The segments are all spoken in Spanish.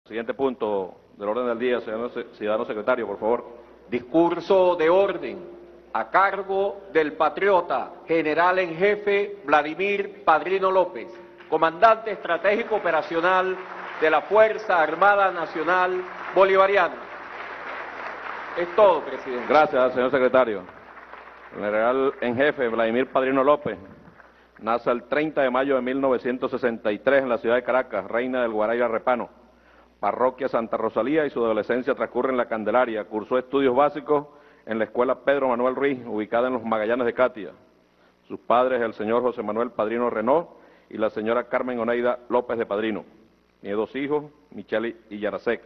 Siguiente punto del orden del día, ciudadano secretario, por favor. Discurso de orden a cargo del patriota general en jefe Vladimir Padrino López, comandante estratégico operacional de la Fuerza Armada Nacional Bolivariana. Es todo, presidente. Gracias, señor secretario. El general en jefe Vladimir Padrino López nace el 30 de mayo de 1963 en la ciudad de Caracas, reina del Guaraíra Repano, parroquia Santa Rosalía, y su adolescencia transcurre en la Candelaria. Cursó estudios básicos en la escuela Pedro Manuel Ruiz, ubicada en los Magallanes de Catia. Sus padres, el señor José Manuel Padrino Renault y la señora Carmen Oneida López de Padrino. Tiene dos hijos, Michelle y Yarasek.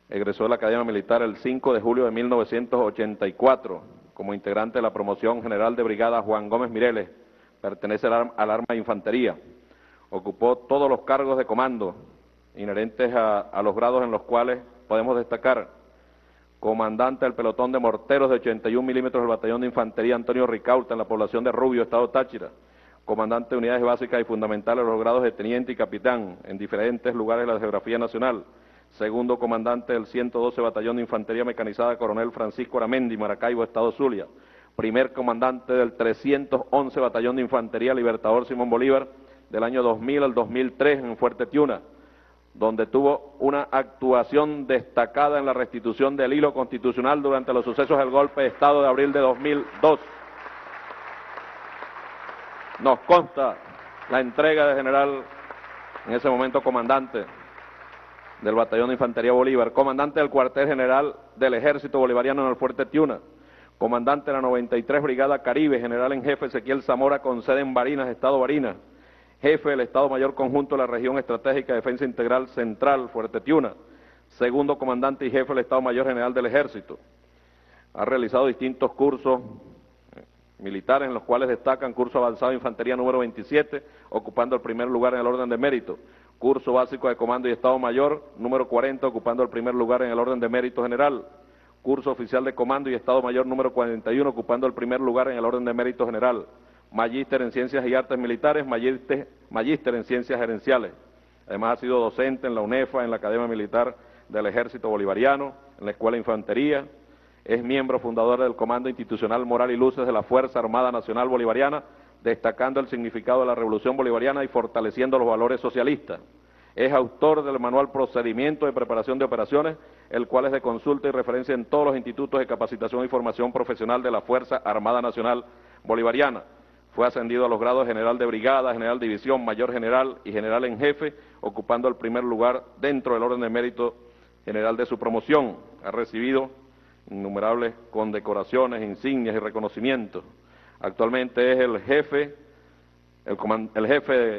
Egresó de la Academia Militar el 5 de julio de 1984 como integrante de la Promoción General de Brigada Juan Gómez Mireles. Pertenece al arma de infantería. Ocupó todos los cargos de comando inherentes a los grados en los cuales podemos destacar: comandante del pelotón de morteros de 81 milímetros del batallón de infantería Antonio Ricaurte en la población de Rubio, estado Táchira; comandante de unidades básicas y fundamentales de los grados de teniente y capitán en diferentes lugares de la geografía nacional; segundo comandante del 112 batallón de infantería mecanizada coronel Francisco Aramendi, Maracaibo, estado Zulia; primer comandante del 311 batallón de infantería Libertador Simón Bolívar del año 2000 al 2003 en Fuerte Tiuna, donde tuvo una actuación destacada en la restitución del hilo constitucional durante los sucesos del golpe de Estado de abril de 2002. Nos consta la entrega de general, en ese momento comandante del batallón de infantería Bolívar, comandante del cuartel general del ejército bolivariano en el Fuerte Tiuna, comandante de la 93 Brigada Caribe, general en jefe Ezequiel Zamora, con sede en Barinas, estado Barinas, jefe del Estado Mayor Conjunto de la Región Estratégica de Defensa Integral Central, Fuerte Tiuna, segundo comandante y jefe del Estado Mayor General del Ejército. Ha realizado distintos cursos militares, en los cuales destacan curso avanzado de infantería número 27, ocupando el primer lugar en el orden de mérito; curso básico de comando y Estado Mayor número 40, ocupando el primer lugar en el orden de mérito general; curso oficial de comando y Estado Mayor número 41, ocupando el primer lugar en el orden de mérito general; magíster en Ciencias y Artes Militares, magíster en Ciencias Gerenciales. Además ha sido docente en la UNEFA, en la Academia Militar del Ejército Bolivariano, en la Escuela de Infantería. Es miembro fundador del Comando Institucional Moral y Luces de la Fuerza Armada Nacional Bolivariana, destacando el significado de la Revolución Bolivariana y fortaleciendo los valores socialistas. Es autor del manual Procedimiento de Preparación de Operaciones, el cual es de consulta y referencia en todos los institutos de capacitación y formación profesional de la Fuerza Armada Nacional Bolivariana. Fue ascendido a los grados de general de brigada, general de división, mayor general y general en jefe, ocupando el primer lugar dentro del orden de mérito general de su promoción. Ha recibido innumerables condecoraciones, insignias y reconocimientos. Actualmente es el jefe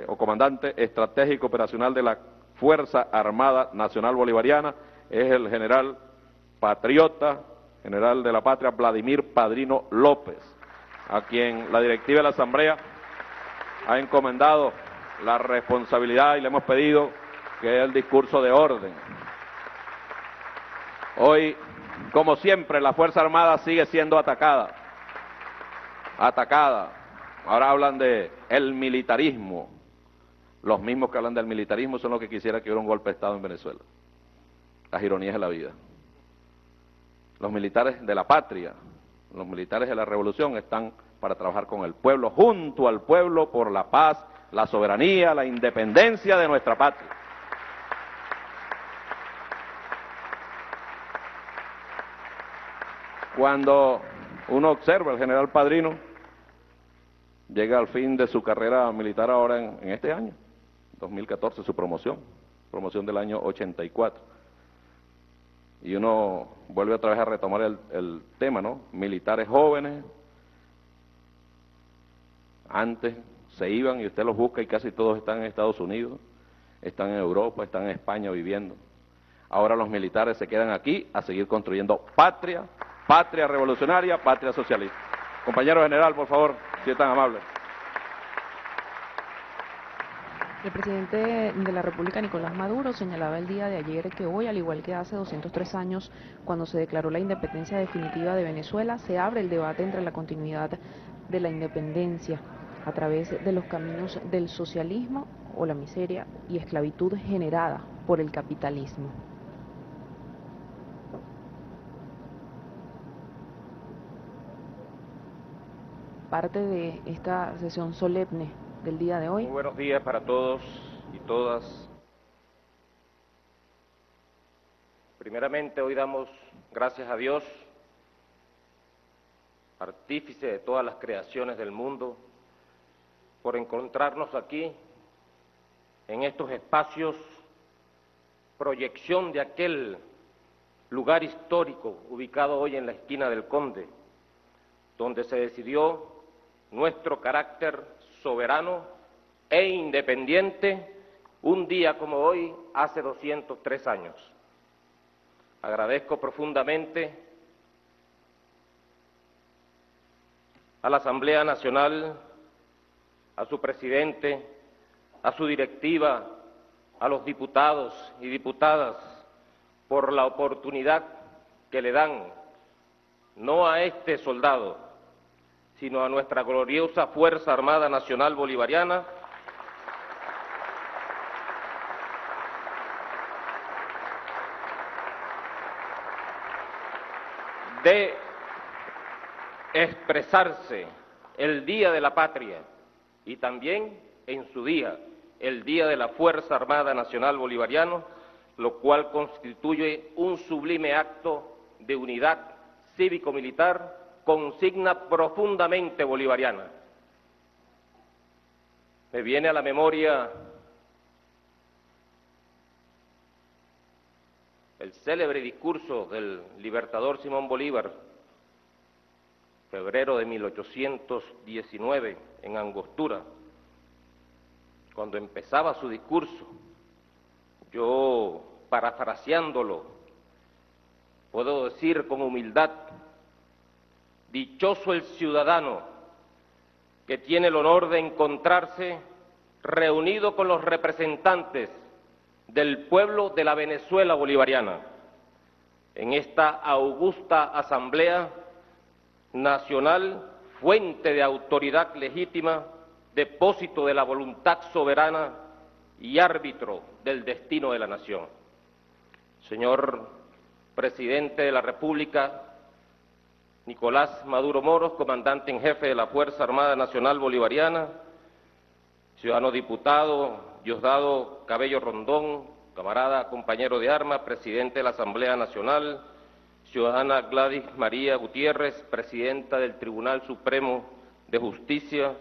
o comandante estratégico operacional de la Fuerza Armada Nacional Bolivariana. Es el general patriota, general de la patria, Vladimir Padrino López, a quien la directiva de la Asamblea ha encomendado la responsabilidad y le hemos pedido que dé el discurso de orden. Hoy, como siempre, la Fuerza Armada sigue siendo atacada. Ahora hablan de el militarismo. Los mismos que hablan del militarismo son los que quisieran que hubiera un golpe de Estado en Venezuela. Las ironías de la vida. Los militares de la patria, los militares de la revolución están para trabajar con el pueblo, junto al pueblo, por la paz, la soberanía, la independencia de nuestra patria. Cuando uno observa al general Padrino, llega al fin de su carrera militar ahora en este año, 2014, su promoción del año 84. Y uno vuelve otra vez a retomar el tema, ¿no? Militares jóvenes, antes se iban y usted los busca y casi todos están en Estados Unidos, están en Europa, están en España viviendo. Ahora los militares se quedan aquí a seguir construyendo patria, patria revolucionaria, patria socialista. Compañero general, por favor, si es tan amable. El presidente de la República, Nicolás Maduro, señalaba el día de ayer que hoy, al igual que hace 203 años, cuando se declaró la independencia definitiva de Venezuela, se abre el debate entre la continuidad de la independencia a través de los caminos del socialismo o la miseria y esclavitud generada por el capitalismo. Parte de esta sesión solemne del día de hoy. Muy buenos días para todos y todas. Primeramente, hoy damos gracias a Dios, artífice de todas las creaciones del mundo, por encontrarnos aquí, en estos espacios, proyección de aquel lugar histórico ubicado hoy en la esquina del Conde, donde se decidió nuestro carácter soberano e independiente un día como hoy, hace 203 años. Agradezco profundamente a la Asamblea Nacional, a su presidente, a su directiva, a los diputados y diputadas, por la oportunidad que le dan, no a este soldado, sino a nuestra gloriosa Fuerza Armada Nacional Bolivariana, de expresarse el Día de la Patria y también en su día, el Día de la Fuerza Armada Nacional Bolivariana, lo cual constituye un sublime acto de unidad cívico-militar, consigna profundamente bolivariana. Me viene a la memoria el célebre discurso del libertador Simón Bolívar, febrero de 1819, en Angostura. Cuando empezaba su discurso, yo, parafraseándolo, puedo decir con humildad: dichoso el ciudadano que tiene el honor de encontrarse reunido con los representantes del pueblo de la Venezuela bolivariana en esta augusta Asamblea Nacional, fuente de autoridad legítima, depósito de la voluntad soberana y árbitro del destino de la nación. Señor Presidente de la República, Nicolás Maduro Moros, comandante en jefe de la Fuerza Armada Nacional Bolivariana, ciudadano diputado Diosdado Cabello Rondón, camarada, compañero de armas, presidente de la Asamblea Nacional, ciudadana Gladys María Gutiérrez, presidenta del Tribunal Supremo de Justicia,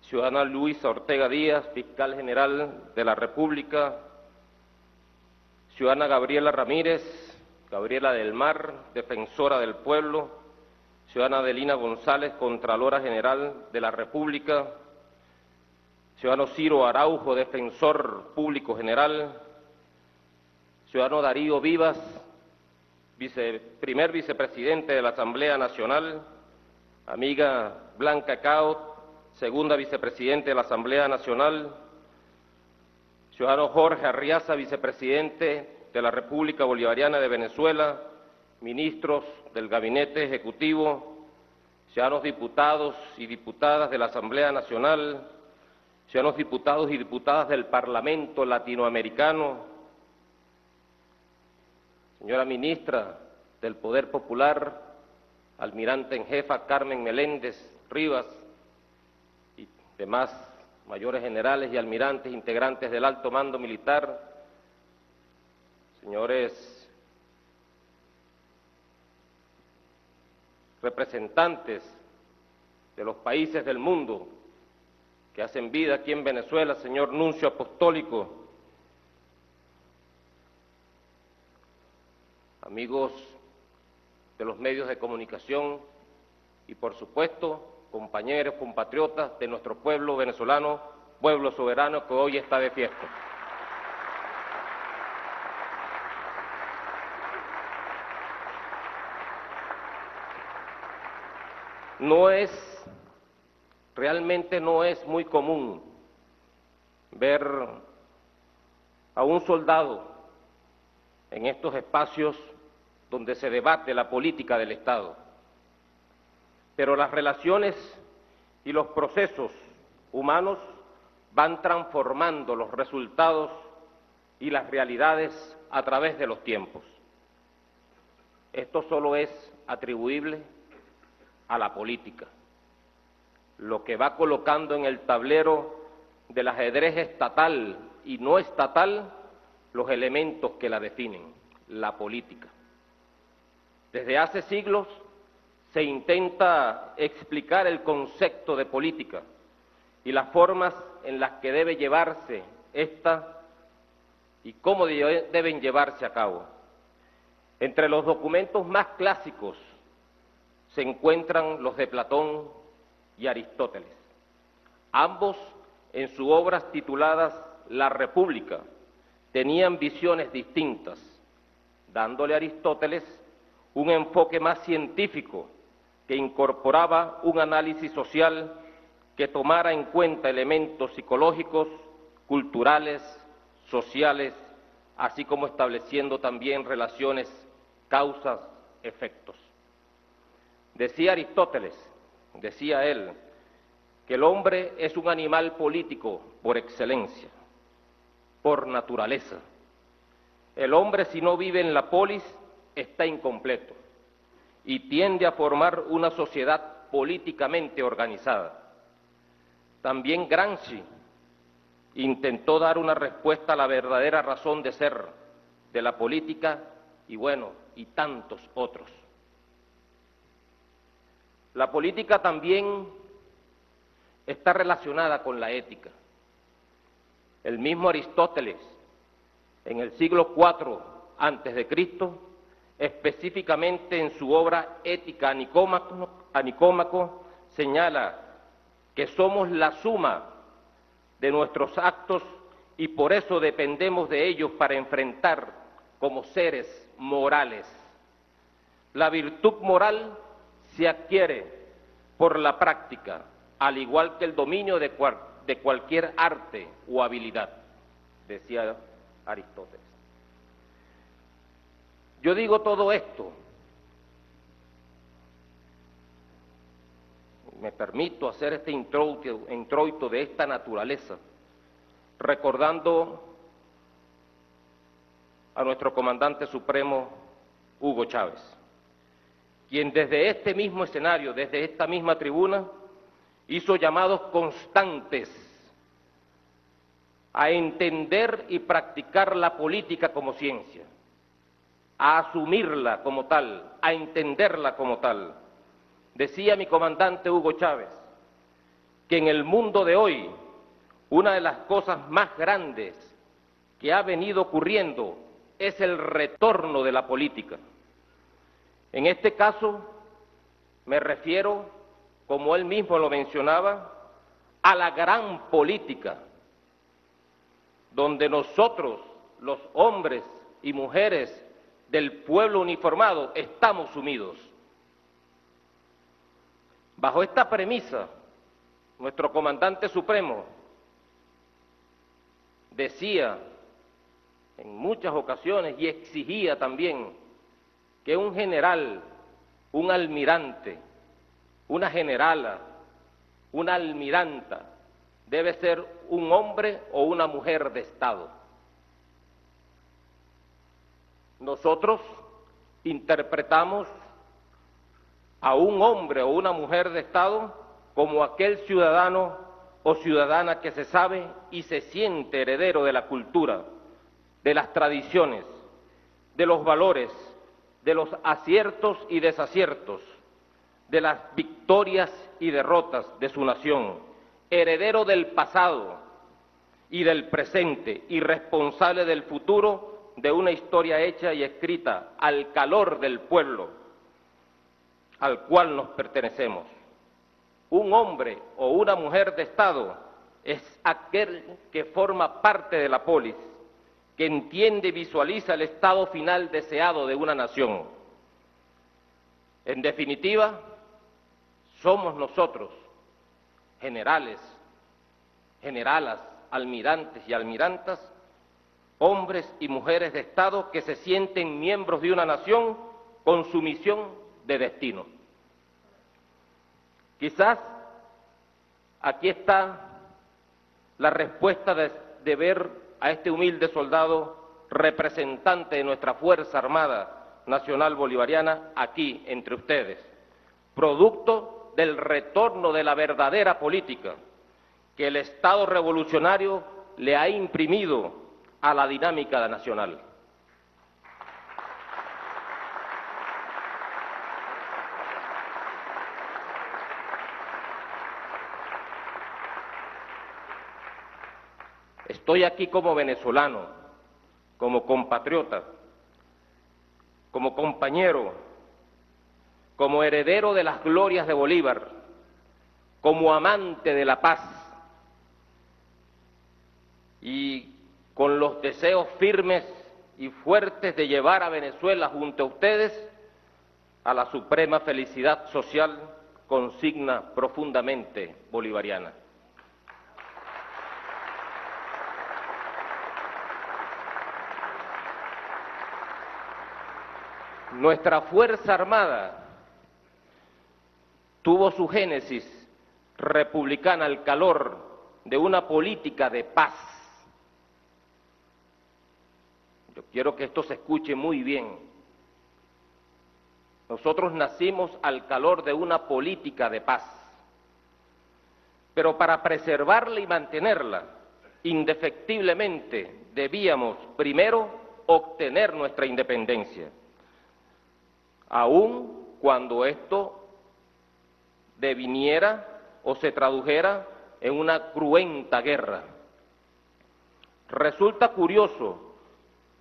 ciudadana Luisa Ortega Díaz, fiscal general de la República, ciudadana Gabriela Ramírez, Gabriela del Mar, defensora del pueblo, ciudadana Adelina González, Contralora General de la República, ciudadano Ciro Araujo, defensor público general, ciudadano Darío Vivas, primer vicepresidente de la Asamblea Nacional, amiga Blanca Caut, segunda vicepresidente de la Asamblea Nacional, ciudadano Jorge Arriaza, vicepresidente de la República Bolivariana de Venezuela, ministros del Gabinete Ejecutivo, ciudadanos diputados y diputadas de la Asamblea Nacional, ciudadanos diputados y diputadas del Parlamento Latinoamericano, señora ministra del Poder Popular, almirante en jefa Carmen Meléndez Rivas y demás mayores generales y almirantes integrantes del alto mando militar, señores representantes de los países del mundo que hacen vida aquí en Venezuela, señor nuncio apostólico, amigos de los medios de comunicación y, por supuesto, compañeros, compatriotas de nuestro pueblo venezolano, pueblo soberano que hoy está de fiesta. Realmente no es muy común ver a un soldado en estos espacios donde se debate la política del Estado. Pero las relaciones y los procesos humanos van transformando los resultados y las realidades a través de los tiempos. Esto solo es atribuible a la política, lo que va colocando en el tablero del ajedrez estatal y no estatal los elementos que la definen, la política. Desde hace siglos se intenta explicar el concepto de política y las formas en las que debe llevarse esta y cómo deben llevarse a cabo. Entre los documentos más clásicos se encuentran los de Platón y Aristóteles, ambos en sus obras tituladas La República tenían visiones distintas, dándole a Aristóteles un enfoque más científico que incorporaba un análisis social que tomara en cuenta elementos psicológicos, culturales, sociales, así como estableciendo también relaciones, causas, efectos. Decía Aristóteles, decía él, que el hombre es un animal político por excelencia, por naturaleza. El hombre, si no vive en la polis, está incompleto y tiende a formar una sociedad políticamente organizada. También Gramsci intentó dar una respuesta a la verdadera razón de ser de la política y bueno, y tantos otros. La política también está relacionada con la ética. El mismo Aristóteles, en el siglo IV a.C., específicamente en su obra Ética a Nicómaco, señala que somos la suma de nuestros actos y por eso dependemos de ellos para enfrentar como seres morales. La virtud moral se adquiere por la práctica, al igual que el dominio de cualquier arte o habilidad, decía Aristóteles. Yo digo todo esto, me permito hacer este introito de esta naturaleza, recordando a nuestro comandante supremo Hugo Chávez, quien desde este mismo escenario, desde esta misma tribuna, hizo llamados constantes a entender y practicar la política como ciencia, a asumirla como tal, a entenderla como tal. Decía mi comandante Hugo Chávez que en el mundo de hoy una de las cosas más grandes que ha venido ocurriendo es el retorno de la política. En este caso me refiero, como él mismo lo mencionaba, a la gran política, donde nosotros, los hombres y mujeres del pueblo uniformado, estamos sumidos. Bajo esta premisa, nuestro comandante supremo decía en muchas ocasiones y exigía también que un general, un almirante, una generala, una almiranta, debe ser un hombre o una mujer de Estado. Nosotros interpretamos a un hombre o una mujer de Estado como aquel ciudadano o ciudadana que se sabe y se siente heredero de la cultura, de las tradiciones, de los valores, de los aciertos y desaciertos, de las victorias y derrotas de su nación, heredero del pasado y del presente y responsable del futuro de una historia hecha y escrita al calor del pueblo al cual nos pertenecemos. Un hombre o una mujer de Estado es aquel que forma parte de la polis, que entiende y visualiza el estado final deseado de una nación. En definitiva, somos nosotros, generales, generalas, almirantes y almirantas, hombres y mujeres de Estado que se sienten miembros de una nación con su misión de destino. Quizás aquí está la respuesta de ver a este humilde soldado representante de nuestra Fuerza Armada Nacional Bolivariana aquí entre ustedes, producto del retorno de la verdadera política que el Estado revolucionario le ha imprimido a la dinámica nacional. Estoy aquí como venezolano, como compatriota, como compañero, como heredero de las glorias de Bolívar, como amante de la paz y con los deseos firmes y fuertes de llevar a Venezuela junto a ustedes a la suprema felicidad social, consigna profundamente bolivariana. Nuestra Fuerza Armada tuvo su génesis republicana al calor de una política de paz. Yo quiero que esto se escuche muy bien. Nosotros nacimos al calor de una política de paz, pero para preservarla y mantenerla, indefectiblemente debíamos primero obtener nuestra independencia, aun cuando esto deviniera o se tradujera en una cruenta guerra. Resulta curioso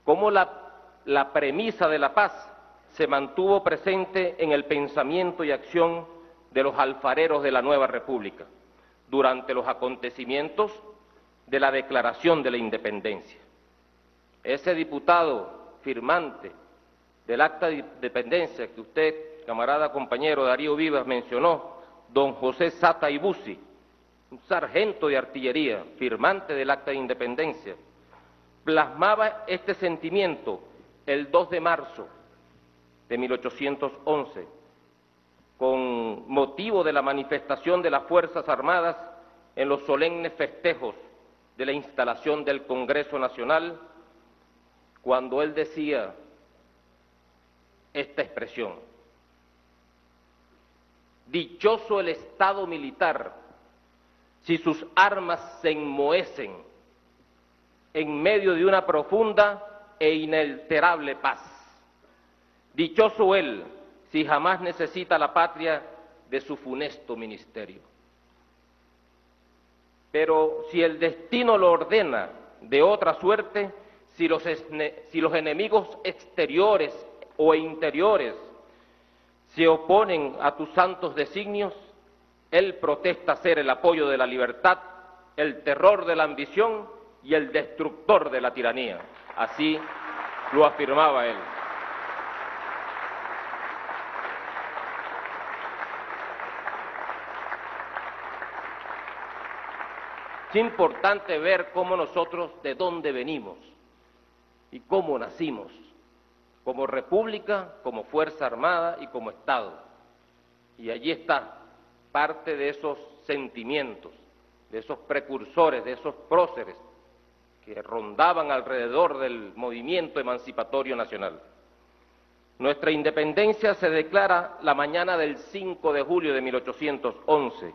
cómo la premisa de la paz se mantuvo presente en el pensamiento y acción de los alfareros de la nueva república durante los acontecimientos de la Declaración de la Independencia. Ese diputado firmante del Acta de Independencia que usted, camarada compañero Darío Vivas, mencionó, don José Sata Ibusi, un sargento de artillería, firmante del Acta de Independencia, plasmaba este sentimiento el 2 de marzo de 1811, con motivo de la manifestación de las Fuerzas Armadas en los solemnes festejos de la instalación del Congreso Nacional, cuando él decía esta expresión: dichoso el Estado militar si sus armas se enmohecen en medio de una profunda e inalterable paz. Dichoso él si jamás necesita la patria de su funesto ministerio. Pero si el destino lo ordena de otra suerte, si los enemigos exteriores o interiores se oponen a tus santos designios, él protesta ser el apoyo de la libertad, el terror de la ambición y el destructor de la tiranía. Así lo afirmaba él. Es importante ver cómo nosotros, de dónde venimos y cómo nacimos, como república, como Fuerza Armada y como Estado. Y allí está parte de esos sentimientos, de esos precursores, de esos próceres que rondaban alrededor del movimiento emancipatorio nacional. Nuestra independencia se declara la mañana del 5 de julio de 1811,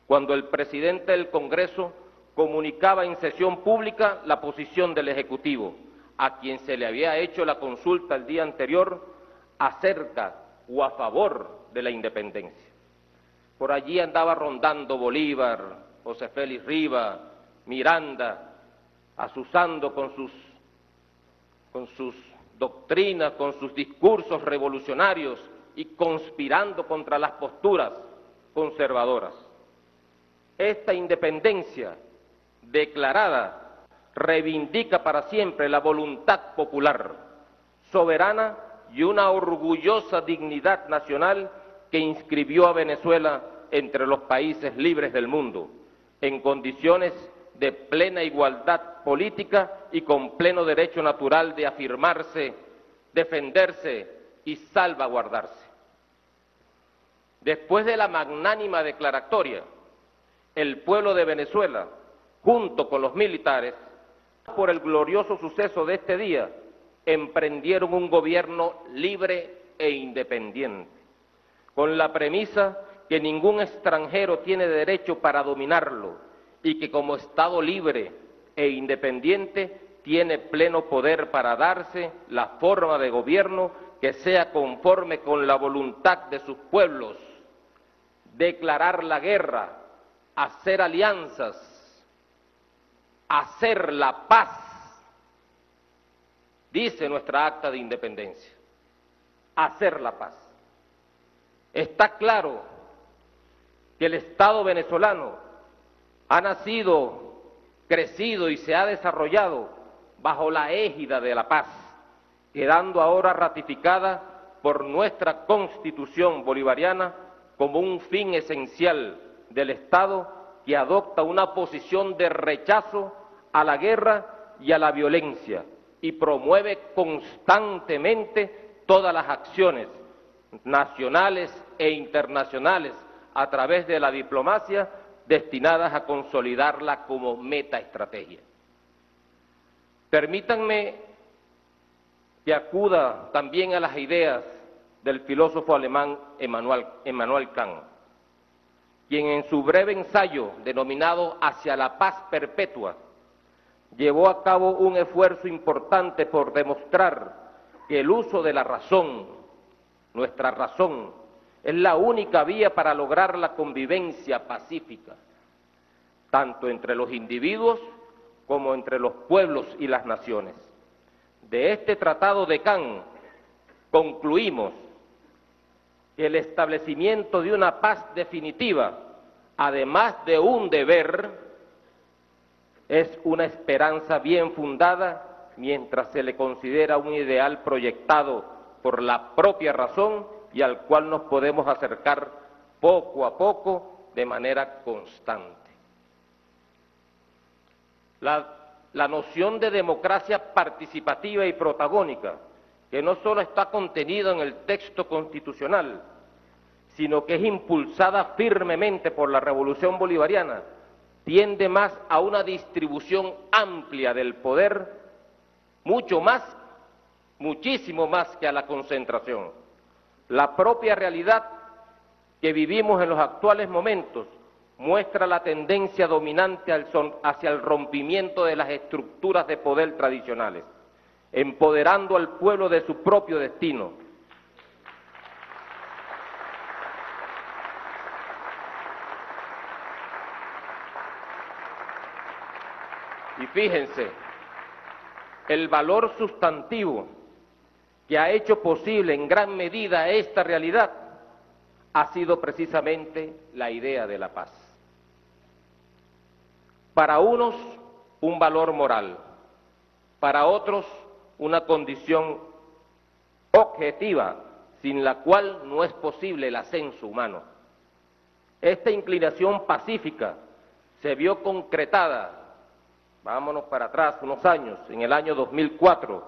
cuando el presidente del Congreso comunicaba en sesión pública la posición del Ejecutivo, a quien se le había hecho la consulta el día anterior acerca o a favor de la independencia. Por allí andaba rondando Bolívar, José Félix Rivas, Miranda, azuzando con sus doctrinas, con sus discursos revolucionarios y conspirando contra las posturas conservadoras. Esta independencia declarada reivindica para siempre la voluntad popular, soberana y una orgullosa dignidad nacional que inscribió a Venezuela entre los países libres del mundo, en condiciones de plena igualdad política y con pleno derecho natural de afirmarse, defenderse y salvaguardarse. Después de la magnánima declaratoria, el pueblo de Venezuela, junto con los militares, Por el glorioso suceso de este día, emprendieron un gobierno libre e independiente, con la premisa que ningún extranjero tiene derecho para dominarlo y que como Estado libre e independiente tiene pleno poder para darse la forma de gobierno que sea conforme con la voluntad de sus pueblos, declarar la guerra, hacer alianzas, hacer la paz, dice nuestra acta de independencia, hacer la paz. Está claro que el Estado venezolano ha nacido, crecido y se ha desarrollado bajo la égida de la paz, quedando ahora ratificada por nuestra Constitución bolivariana como un fin esencial del Estado que adopta una posición de rechazo a la guerra y a la violencia y promueve constantemente todas las acciones nacionales e internacionales a través de la diplomacia destinadas a consolidarla como metaestrategia. Permítanme que acuda también a las ideas del filósofo alemán Immanuel Kant, quien en su breve ensayo denominado Hacia la paz perpetua, llevó a cabo un esfuerzo importante por demostrar que el uso de la razón, nuestra razón, es la única vía para lograr la convivencia pacífica, tanto entre los individuos como entre los pueblos y las naciones. De este tratado de Kant concluimos que el establecimiento de una paz definitiva, además de un deber, es una esperanza bien fundada mientras se le considera un ideal proyectado por la propia razón y al cual nos podemos acercar poco a poco de manera constante. La noción de democracia participativa y protagónica, que no solo está contenida en el texto constitucional, sino que es impulsada firmemente por la Revolución Bolivariana, tiende más a una distribución amplia del poder, muchísimo más que a la concentración. La propia realidad que vivimos en los actuales momentos muestra la tendencia dominante hacia el rompimiento de las estructuras de poder tradicionales, empoderando al pueblo de su propio destino. Y fíjense, el valor sustantivo que ha hecho posible en gran medida esta realidad ha sido precisamente la idea de la paz. Para unos, un valor moral, para otros, una condición objetiva, sin la cual no es posible el ascenso humano. Esta inclinación pacífica se vio concretada, vámonos para atrás unos años, en el año 2004,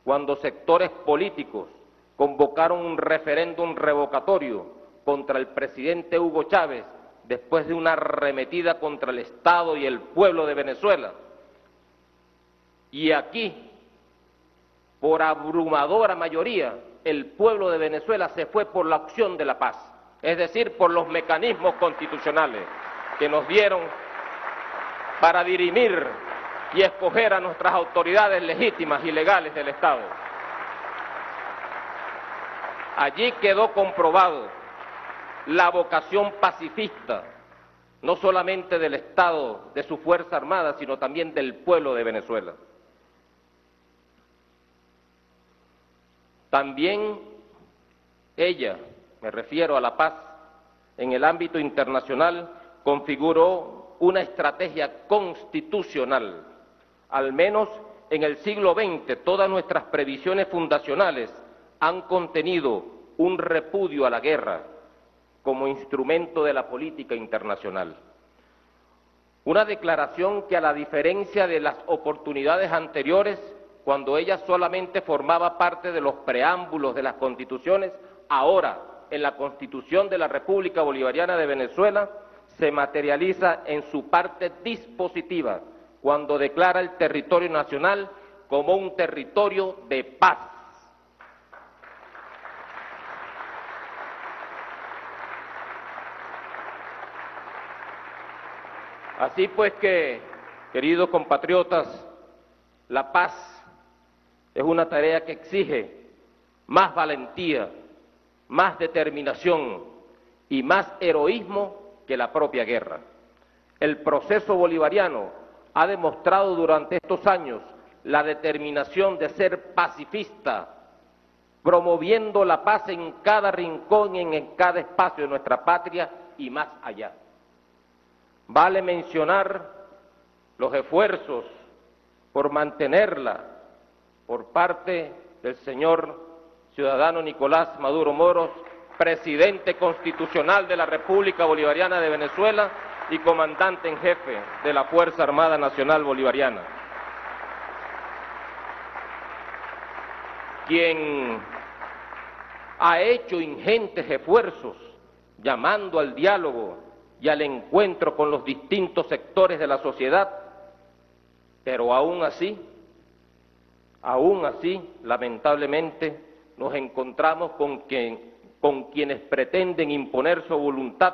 cuando sectores políticos convocaron un referéndum revocatorio contra el presidente Hugo Chávez después de una arremetida contra el Estado y el pueblo de Venezuela. Y aquí, por abrumadora mayoría, el pueblo de Venezuela se fue por la opción de la paz, es decir, por los mecanismos constitucionales que nos dieron para dirimir y escoger a nuestras autoridades legítimas y legales del Estado. Allí quedó comprobado la vocación pacifista, no solamente del Estado, de su Fuerza Armada, sino también del pueblo de Venezuela. También ella, me refiero a la paz, en el ámbito internacional, configuró una estrategia constitucional. Al menos en el siglo XX, todas nuestras previsiones fundacionales han contenido un repudio a la guerra como instrumento de la política internacional. Una declaración que, a la diferencia de las oportunidades anteriores, cuando ella solamente formaba parte de los preámbulos de las constituciones, ahora, en la Constitución de la República Bolivariana de Venezuela, se materializa en su parte dispositiva, cuando declara el territorio nacional como un territorio de paz. Así pues que, queridos compatriotas, la paz es una tarea que exige más valentía, más determinación y más heroísmo que la propia guerra. El proceso bolivariano ha demostrado durante estos años la determinación de ser pacifista, promoviendo la paz en cada rincón y en cada espacio de nuestra patria y más allá. Vale mencionar los esfuerzos por mantenerla por parte del señor ciudadano Nicolás Maduro Moros, presidente constitucional de la República Bolivariana de Venezuela y comandante en jefe de la Fuerza Armada Nacional Bolivariana, quien ha hecho ingentes esfuerzos llamando al diálogo y al encuentro con los distintos sectores de la sociedad, pero aún así, lamentablemente, nos encontramos con quienes pretenden imponer su voluntad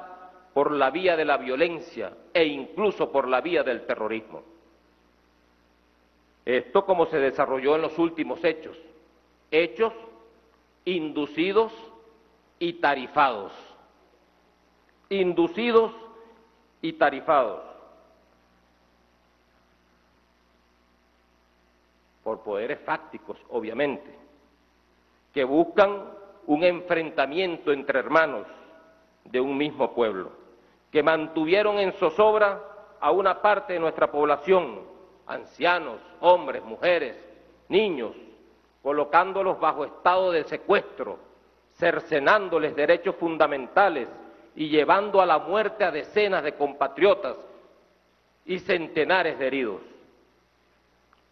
por la vía de la violencia e incluso por la vía del terrorismo. Esto como se desarrolló en los últimos hechos inducidos y tarifados. Inducidos y tarifados por poderes fácticos, obviamente, que buscan un enfrentamiento entre hermanos de un mismo pueblo, que mantuvieron en zozobra a una parte de nuestra población, ancianos, hombres, mujeres, niños, colocándolos bajo estado de secuestro, cercenándoles derechos fundamentales y llevando a la muerte a decenas de compatriotas y centenares de heridos.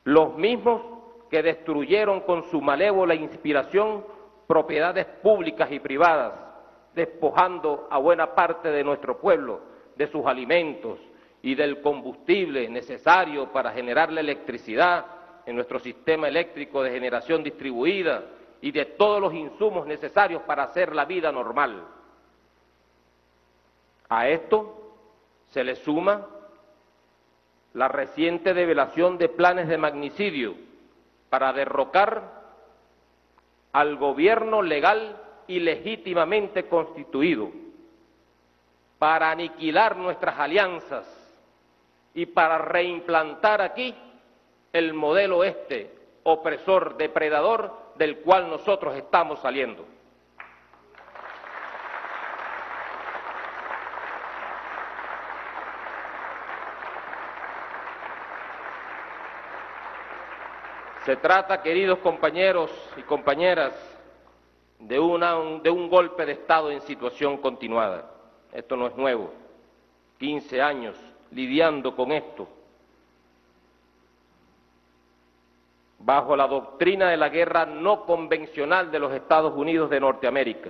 Los mismos que destruyeron con su malévola inspiración propiedades públicas y privadas, despojando a buena parte de nuestro pueblo de sus alimentos y del combustible necesario para generar la electricidad en nuestro sistema eléctrico de generación distribuida y de todos los insumos necesarios para hacer la vida normal. A esto se le suma la reciente develación de planes de magnicidio para derrocar al gobierno legal y legítimamente constituido, para aniquilar nuestras alianzas y para reimplantar aquí el modelo opresor, depredador, del cual nosotros estamos saliendo. Se trata, queridos compañeros y compañeras, de un golpe de Estado en situación continuada. Esto no es nuevo. 15 años lidiando con esto, bajo la doctrina de la guerra no convencional de los Estados Unidos de Norteamérica.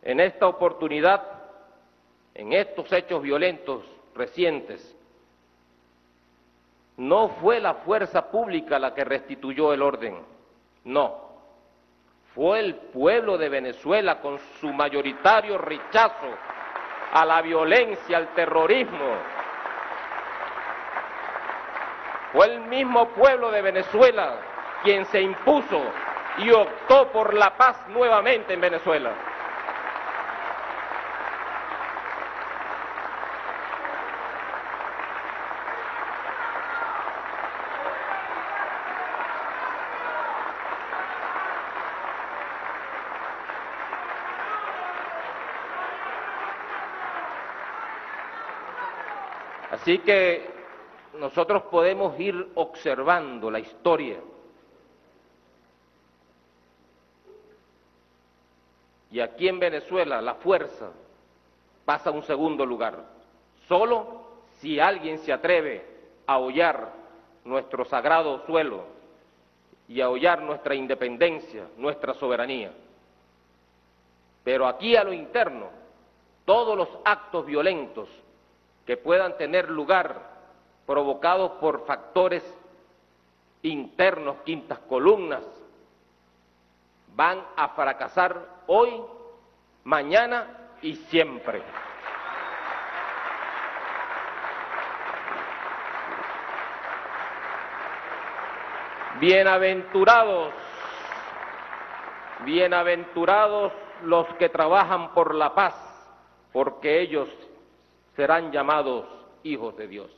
En esta oportunidad, en estos hechos violentos recientes, no fue la fuerza pública la que restituyó el orden, no. Fue el pueblo de Venezuela con su mayoritario rechazo a la violencia, al terrorismo. Fue el mismo pueblo de Venezuela quien se impuso y optó por la paz nuevamente en Venezuela. Así que nosotros podemos ir observando la historia y aquí en Venezuela la fuerza pasa a un segundo lugar, solo si alguien se atreve a hollar nuestro sagrado suelo y a hollar nuestra independencia, nuestra soberanía. Pero aquí a lo interno, todos los actos violentos que puedan tener lugar provocados por factores internos, quintas columnas, van a fracasar hoy, mañana y siempre. Bienaventurados los que trabajan por la paz, porque ellos serán llamados hijos de Dios.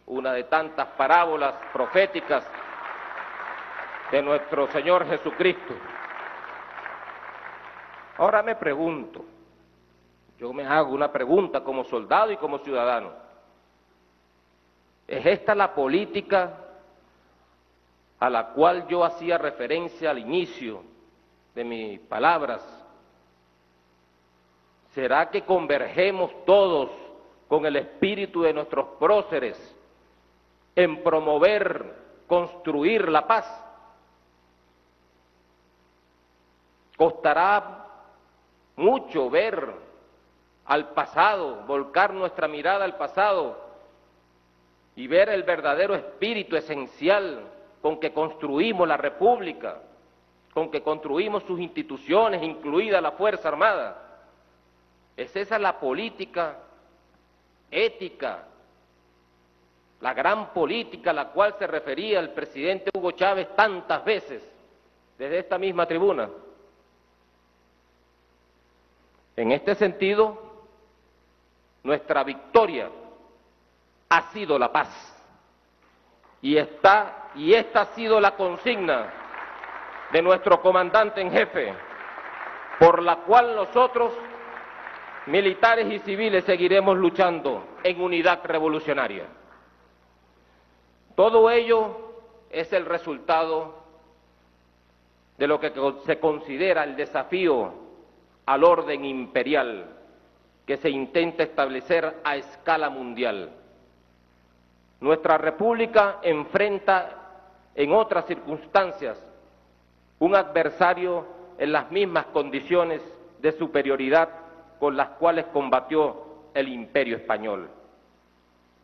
Una de tantas parábolas proféticas de nuestro Señor Jesucristo. Ahora me pregunto, yo me hago una pregunta como soldado y como ciudadano. ¿Es esta la política a la cual yo hacía referencia al inicio de mis palabras? ¿Será que convergemos todos con el espíritu de nuestros próceres en promover, construir la paz? Costará mucho ver al pasado, volcar nuestra mirada al pasado y ver el verdadero espíritu esencial con que construimos la República, con que construimos sus instituciones, incluida la Fuerza Armada. ¿Es esa la política ética, la gran política a la cual se refería el presidente Hugo Chávez tantas veces desde esta misma tribuna? En este sentido, nuestra victoria ha sido la paz. Y esta ha sido la consigna de nuestro comandante en jefe, por la cual nosotros, militares y civiles, seguiremos luchando en unidad revolucionaria. Todo ello es el resultado de lo que se considera el desafío al orden imperial que se intenta establecer a escala mundial. Nuestra República enfrenta en otras circunstancias un adversario en las mismas condiciones de superioridad con las cuales combatió el Imperio Español.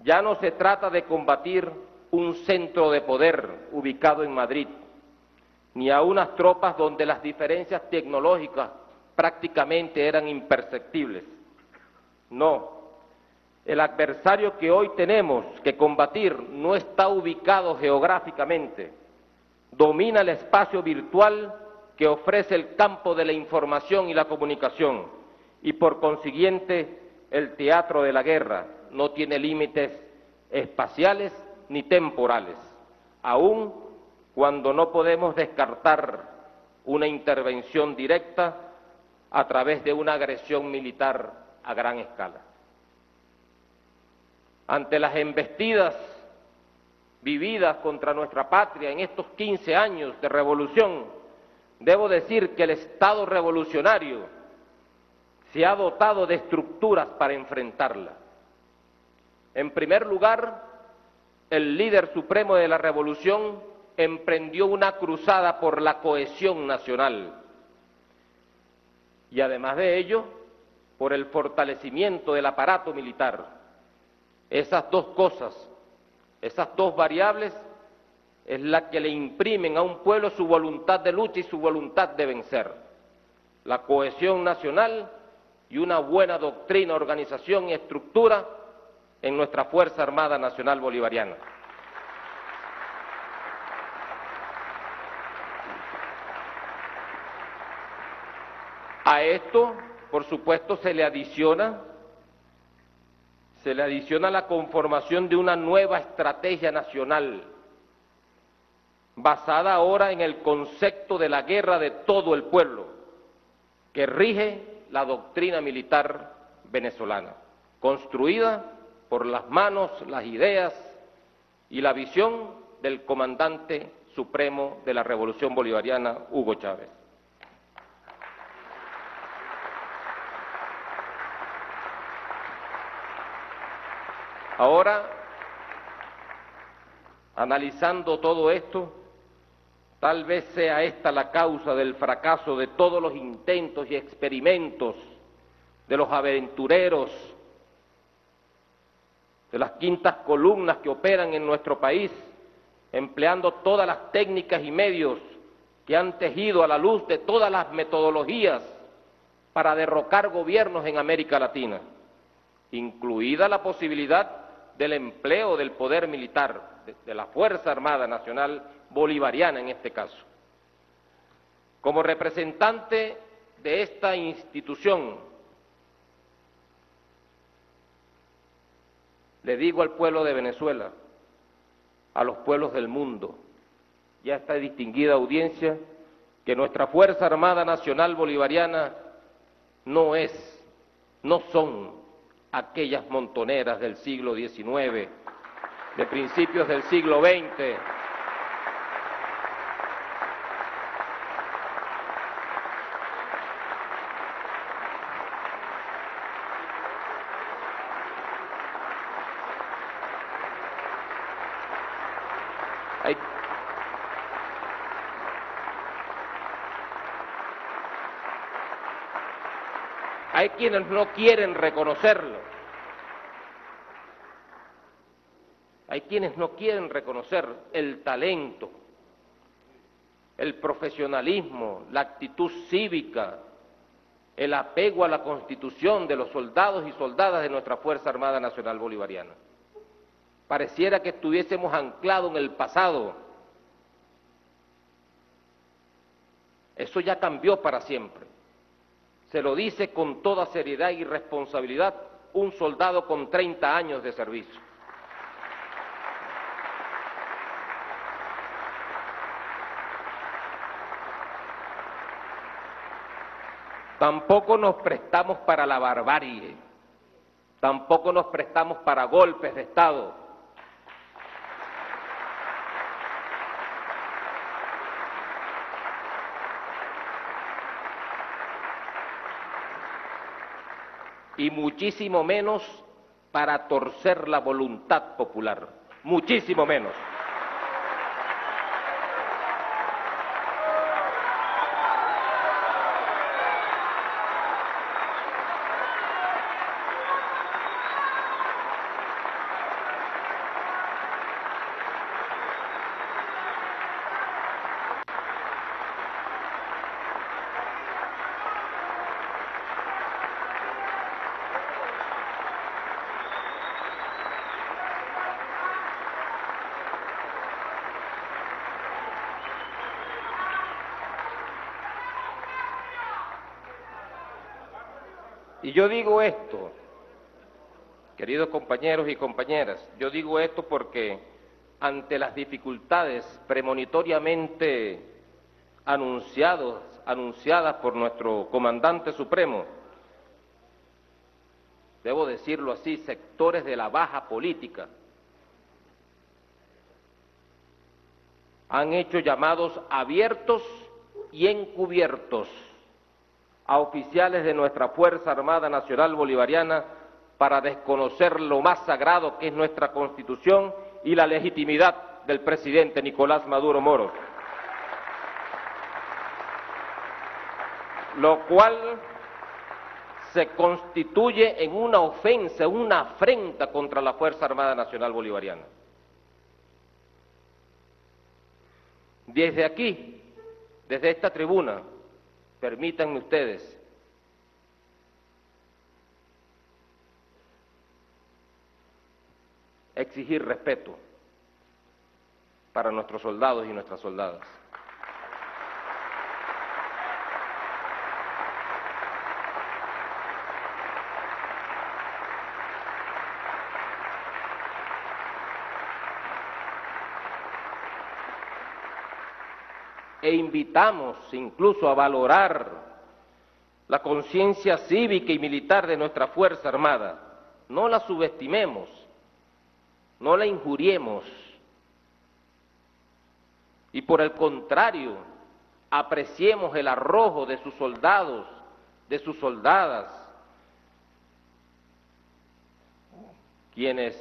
Ya no se trata de combatir un centro de poder ubicado en Madrid, ni a unas tropas donde las diferencias tecnológicas prácticamente eran imperceptibles. No, el adversario que hoy tenemos que combatir no está ubicado geográficamente, domina el espacio virtual que ofrece el campo de la información y la comunicación, y por consiguiente el teatro de la guerra no tiene límites espaciales ni temporales, aun cuando no podemos descartar una intervención directa a través de una agresión militar a gran escala. Ante las embestidas vividas contra nuestra patria en estos 15 años de revolución, debo decir que el Estado revolucionario se ha dotado de estructuras para enfrentarla. En primer lugar, el líder supremo de la revolución emprendió una cruzada por la cohesión nacional y además de ello, por el fortalecimiento del aparato militar. Esas dos cosas, esas dos variables, es la que le imprimen a un pueblo su voluntad de lucha y su voluntad de vencer. La cohesión nacional y una buena doctrina, organización y estructura en nuestra Fuerza Armada Nacional Bolivariana. A esto, por supuesto, se le adiciona la conformación de una nueva estrategia nacional, basada ahora en el concepto de la guerra de todo el pueblo, que rige la doctrina militar venezolana, construida por las manos, las ideas y la visión del comandante supremo de la Revolución Bolivariana, Hugo Chávez. Ahora, analizando todo esto, tal vez sea esta la causa del fracaso de todos los intentos y experimentos de los aventureros de las quintas columnas que operan en nuestro país, empleando todas las técnicas y medios que han tejido a la luz de todas las metodologías para derrocar gobiernos en América Latina, incluida la posibilidad del empleo del poder militar, de la Fuerza Armada Nacional Bolivariana en este caso. Como representante de esta institución, le digo al pueblo de Venezuela, a los pueblos del mundo, y a esta distinguida audiencia, que nuestra Fuerza Armada Nacional Bolivariana no son aquellas montoneras del siglo XIX, de principios del siglo XX, Hay quienes no quieren reconocerlo. Hay quienes no quieren reconocer el talento, el profesionalismo, la actitud cívica, el apego a la Constitución de los soldados y soldadas de nuestra Fuerza Armada Nacional Bolivariana. Pareciera que estuviésemos anclados en el pasado. Eso ya cambió para siempre. Se lo dice con toda seriedad y responsabilidad un soldado con 30 años de servicio. Tampoco nos prestamos para la barbarie, tampoco nos prestamos para golpes de Estado. Y muchísimo menos para torcer la voluntad popular, muchísimo menos. Y yo digo esto, queridos compañeros y compañeras, yo digo esto porque ante las dificultades premonitoriamente anunciadas por nuestro comandante supremo, debo decirlo así, sectores de la baja política han hecho llamados abiertos y encubiertos a oficiales de nuestra Fuerza Armada Nacional Bolivariana para desconocer lo más sagrado que es nuestra Constitución y la legitimidad del presidente Nicolás Maduro Moros. Lo cual se constituye en una ofensa, una afrenta contra la Fuerza Armada Nacional Bolivariana. Desde aquí, desde esta tribuna, permítanme ustedes exigir respeto para nuestros soldados y nuestras soldadas. E invitamos incluso a valorar la conciencia cívica y militar de nuestra Fuerza Armada. No la subestimemos, no la injuriemos, y por el contrario, apreciemos el arrojo de sus soldados, de sus soldadas, quienes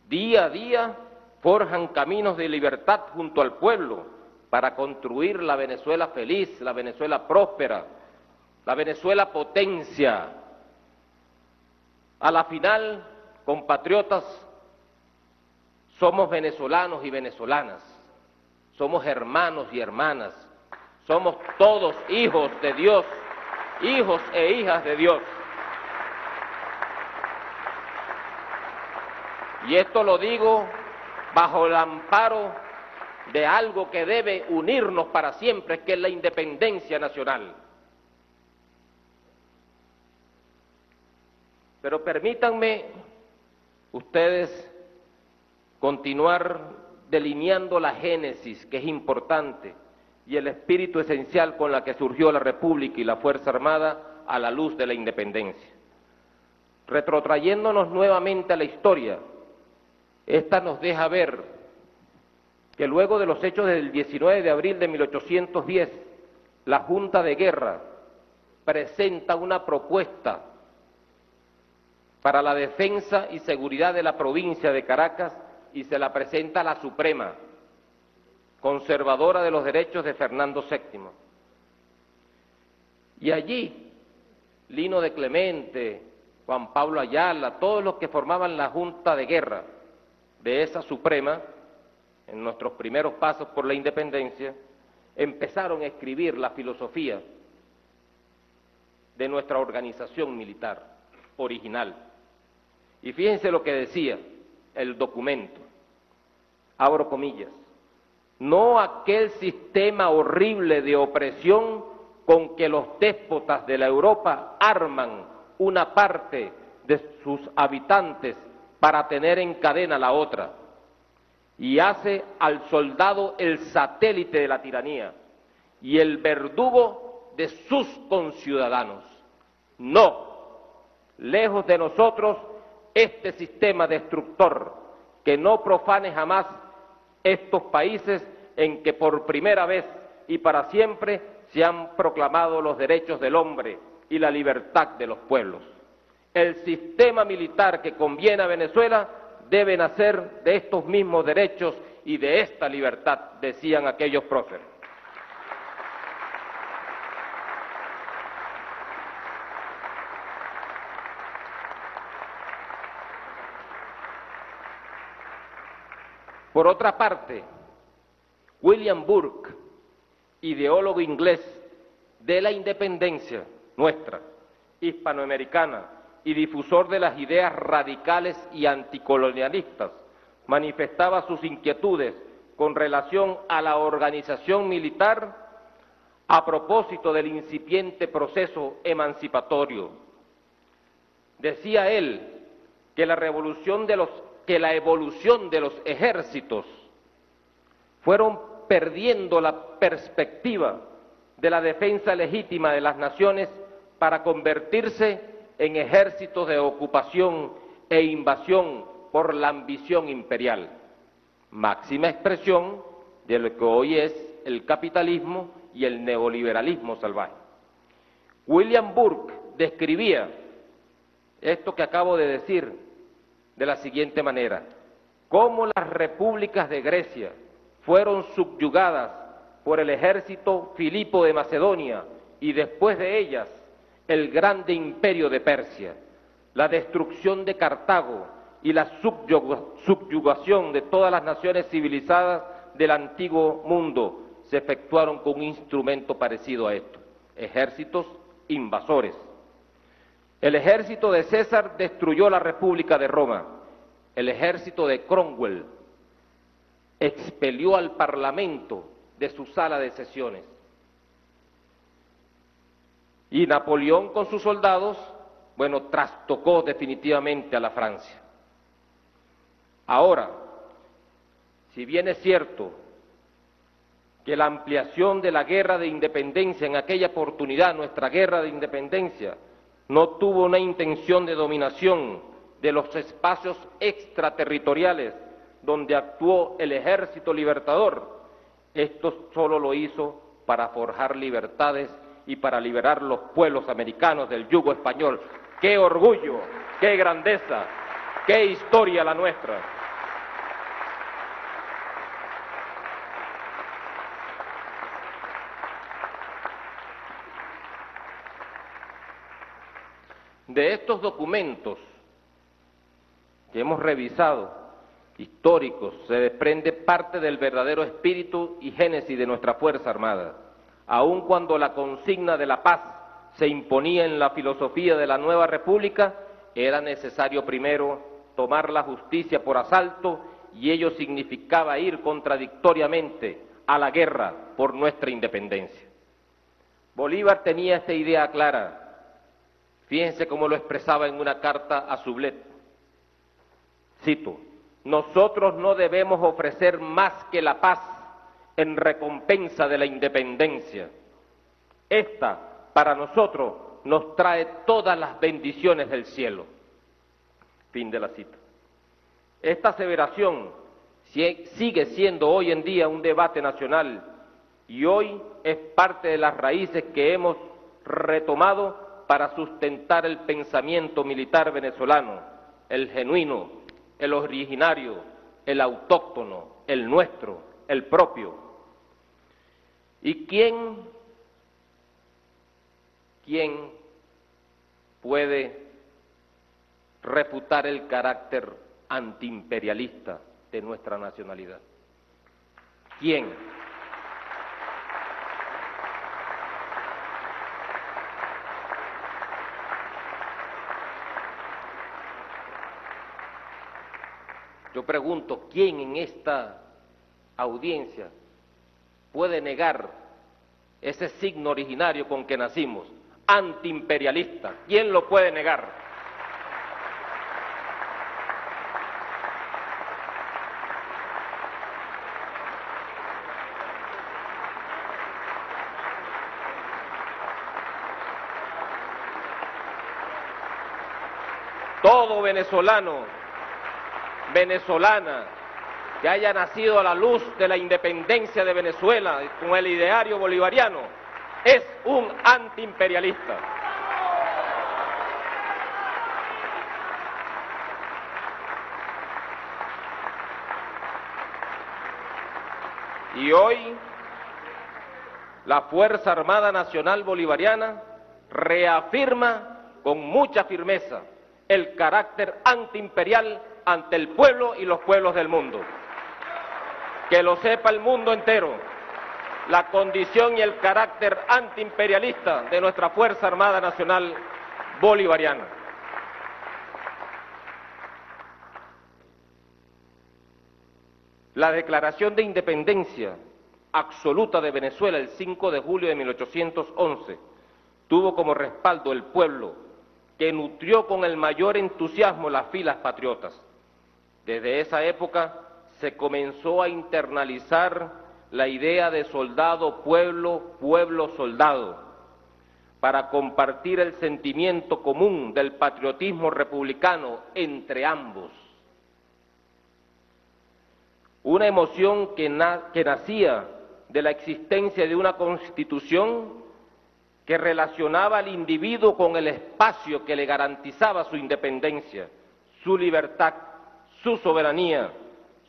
día a día forjan caminos de libertad junto al pueblo, para construir la Venezuela feliz, la Venezuela próspera, la Venezuela potencia. A la final, compatriotas, Somos venezolanos y venezolanas, somos hermanos y hermanas, somos todos hijos de Dios, hijos e hijas de Dios. Y esto lo digo bajo el amparo de algo que debe unirnos para siempre, que es la independencia nacional. Pero permítanme ustedes continuar delineando la génesis, que es importante, y el espíritu esencial con la que surgió la República y la Fuerza Armada a la luz de la independencia. Retrotrayéndonos nuevamente a la historia, esta nos deja ver que luego de los hechos del 19 de abril de 1810, la Junta de Guerra presenta una propuesta para la defensa y seguridad de la provincia de Caracas y se la presenta a la Suprema, conservadora de los derechos de Fernando VII. Y allí, Lino de Clemente, Juan Pablo Ayala, todos los que formaban la Junta de Guerra de esa Suprema, en nuestros primeros pasos por la independencia, empezaron a escribir la filosofía de nuestra organización militar original. Y fíjense lo que decía el documento, abro comillas: no aquel sistema horrible de opresión con que los déspotas de la Europa arman una parte de sus habitantes para tener en cadena la otra, y hace al soldado el satélite de la tiranía y el verdugo de sus conciudadanos. No, lejos de nosotros este sistema destructor, que no profane jamás estos países en que por primera vez y para siempre se han proclamado los derechos del hombre y la libertad de los pueblos. El sistema militar que conviene a Venezuela debe nacer de estos mismos derechos y de esta libertad, decían aquellos próceres. Por otra parte, William Burke, ideólogo inglés de la independencia nuestra, hispanoamericana, y difusor de las ideas radicales y anticolonialistas, manifestaba sus inquietudes con relación a la organización militar a propósito del incipiente proceso emancipatorio. Decía él que la evolución de los ejércitos fueron perdiendo la perspectiva de la defensa legítima de las naciones para convertirse en ejércitos de ocupación e invasión por la ambición imperial, máxima expresión de lo que hoy es el capitalismo y el neoliberalismo salvaje. William Burke describía esto que acabo de decir de la siguiente manera: cómo las repúblicas de Grecia fueron subyugadas por el ejército Filipo de Macedonia y después de ellas el grande imperio de Persia, la destrucción de Cartago y la subyugación de todas las naciones civilizadas del antiguo mundo se efectuaron con un instrumento parecido a esto: ejércitos invasores. El ejército de César destruyó la República de Roma. El ejército de Cromwell expelió al Parlamento de su sala de sesiones. Y Napoleón con sus soldados, trastocó definitivamente a la Francia. Ahora, si bien es cierto que la ampliación de la guerra de independencia, en aquella oportunidad nuestra guerra de independencia, no tuvo una intención de dominación de los espacios extraterritoriales donde actuó el Ejército Libertador, esto solo lo hizo para forjar libertades y para liberar los pueblos americanos del yugo español. ¡Qué orgullo, qué grandeza, qué historia la nuestra! De estos documentos que hemos revisado, históricos se desprende parte del verdadero espíritu y génesis de nuestra Fuerza Armada. Aun cuando la consigna de la paz se imponía en la filosofía de la nueva república, era necesario primero tomar la justicia por asalto, y ello significaba ir contradictoriamente a la guerra por nuestra independencia. Bolívar tenía esta idea clara. Fíjense cómo lo expresaba en una carta a Sublet. Cito: nosotros no debemos ofrecer más que la paz en recompensa de la independencia. Esta, para nosotros, nos trae todas las bendiciones del cielo. Fin de la cita. Esta aseveración sigue siendo hoy en día un debate nacional y hoy es parte de las raíces que hemos retomado para sustentar el pensamiento militar venezolano, el genuino, el originario, el autóctono, el nuestro, el propio. ¿Y quién puede refutar el carácter antiimperialista de nuestra nacionalidad? ¿Quién? Yo pregunto, ¿quién en esta audiencia puede negar ese signo originario con que nacimos, antiimperialista? ¿Quién lo puede negar? Todo venezolana que haya nacido a la luz de la independencia de Venezuela con el ideario bolivariano es un antiimperialista. Y hoy la Fuerza Armada Nacional Bolivariana reafirma con mucha firmeza el carácter antiimperial ante el pueblo y los pueblos del mundo. Que lo sepa el mundo entero, la condición y el carácter antiimperialista de nuestra Fuerza Armada Nacional Bolivariana. La declaración de independencia absoluta de Venezuela el 5 de julio de 1811 tuvo como respaldo el pueblo, que nutrió con el mayor entusiasmo las filas patriotas. Desde esa época se comenzó a internalizar la idea de soldado-pueblo, pueblo-soldado, para compartir el sentimiento común del patriotismo republicano entre ambos. Una emoción que nacía de la existencia de una constitución que relacionaba al individuo con el espacio que le garantizaba su independencia, su libertad, su soberanía,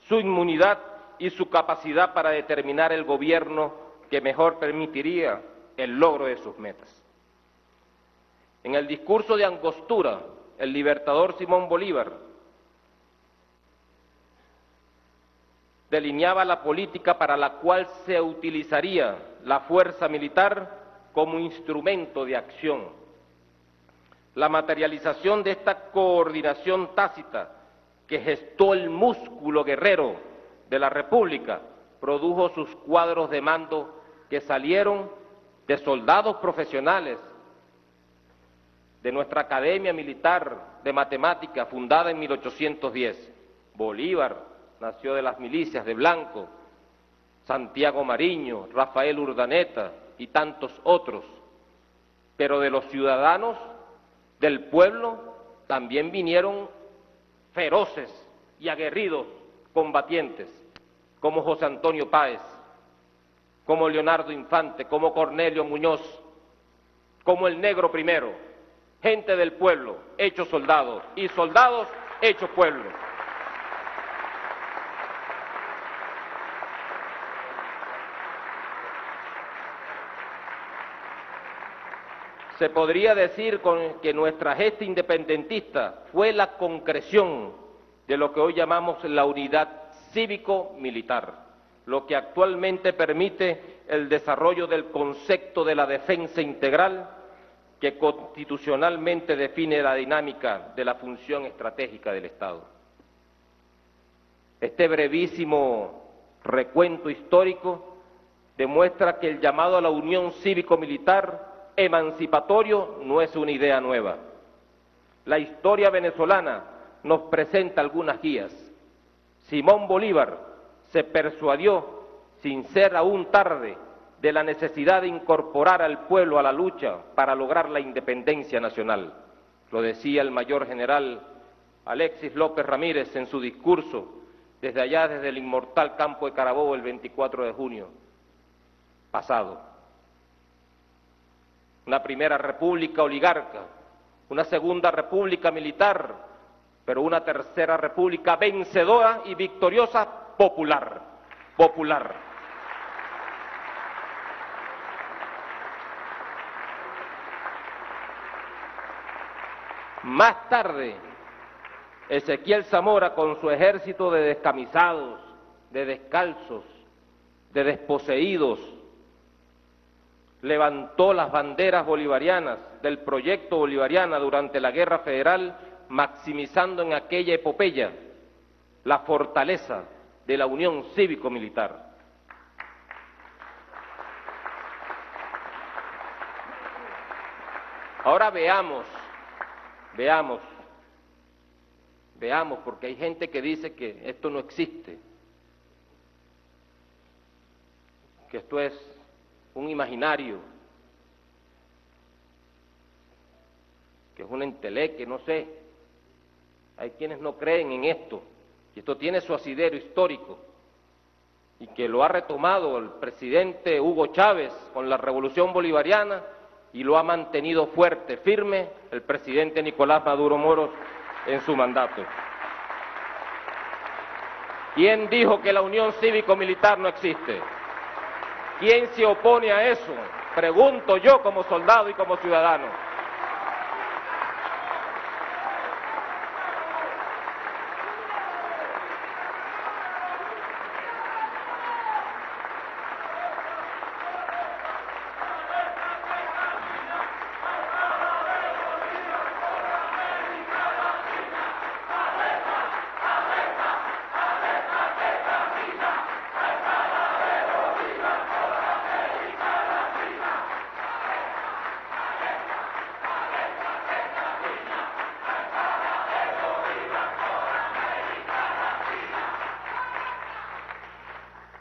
su inmunidad y su capacidad para determinar el gobierno que mejor permitiría el logro de sus metas. En el discurso de Angostura, el libertador Simón Bolívar delineaba la política para la cual se utilizaría la fuerza militar como instrumento de acción. La materialización de esta coordinación tácita que gestó el músculo guerrero de la República produjo sus cuadros de mando que salieron de soldados profesionales de nuestra Academia Militar de Matemática fundada en 1810. Bolívar nació de las milicias de Blanco, Santiago Mariño, Rafael Urdaneta y tantos otros, pero de los ciudadanos, del pueblo, también vinieron feroces y aguerridos combatientes, como José Antonio Páez, como Leonardo Infante, como Cornelio Muñoz, como el Negro Primero, gente del pueblo, hechos soldados, y soldados hechos pueblo. Se podría decir que nuestra gesta independentista fue la concreción de lo que hoy llamamos la unidad cívico-militar, lo que actualmente permite el desarrollo del concepto de la defensa integral que constitucionalmente define la dinámica de la función estratégica del Estado. Este brevísimo recuento histórico demuestra que el llamado a la unión cívico-militar emancipatorio no es una idea nueva. La historia venezolana nos presenta algunas guías. Simón Bolívar se persuadió, sin ser aún tarde, de la necesidad de incorporar al pueblo a la lucha para lograr la independencia nacional. Lo decía el mayor general Alexis López Ramírez en su discurso desde el inmortal campo de Carabobo el 24 de junio pasado. Una primera república oligarca, una segunda república militar, pero una tercera república vencedora y victoriosa popular. Más tarde, Ezequiel Zamora, con su ejército de descamisados, de descalzos, de desposeídos, levantó las banderas bolivarianas del proyecto bolivariano durante la Guerra Federal, maximizando en aquella epopeya la fortaleza de la unión cívico-militar. Ahora veamos, porque hay gente que dice que esto no existe, que esto es un imaginario, que es una entelequia, no sé. Hay quienes no creen en esto, y esto tiene su asidero histórico, y que lo ha retomado el presidente Hugo Chávez con la Revolución Bolivariana, y lo ha mantenido fuerte, firme, el presidente Nicolás Maduro Moros en su mandato. ¿Quién dijo que la unión cívico-militar no existe? ¿Quién se opone a eso? Pregunto yo como soldado y como ciudadano.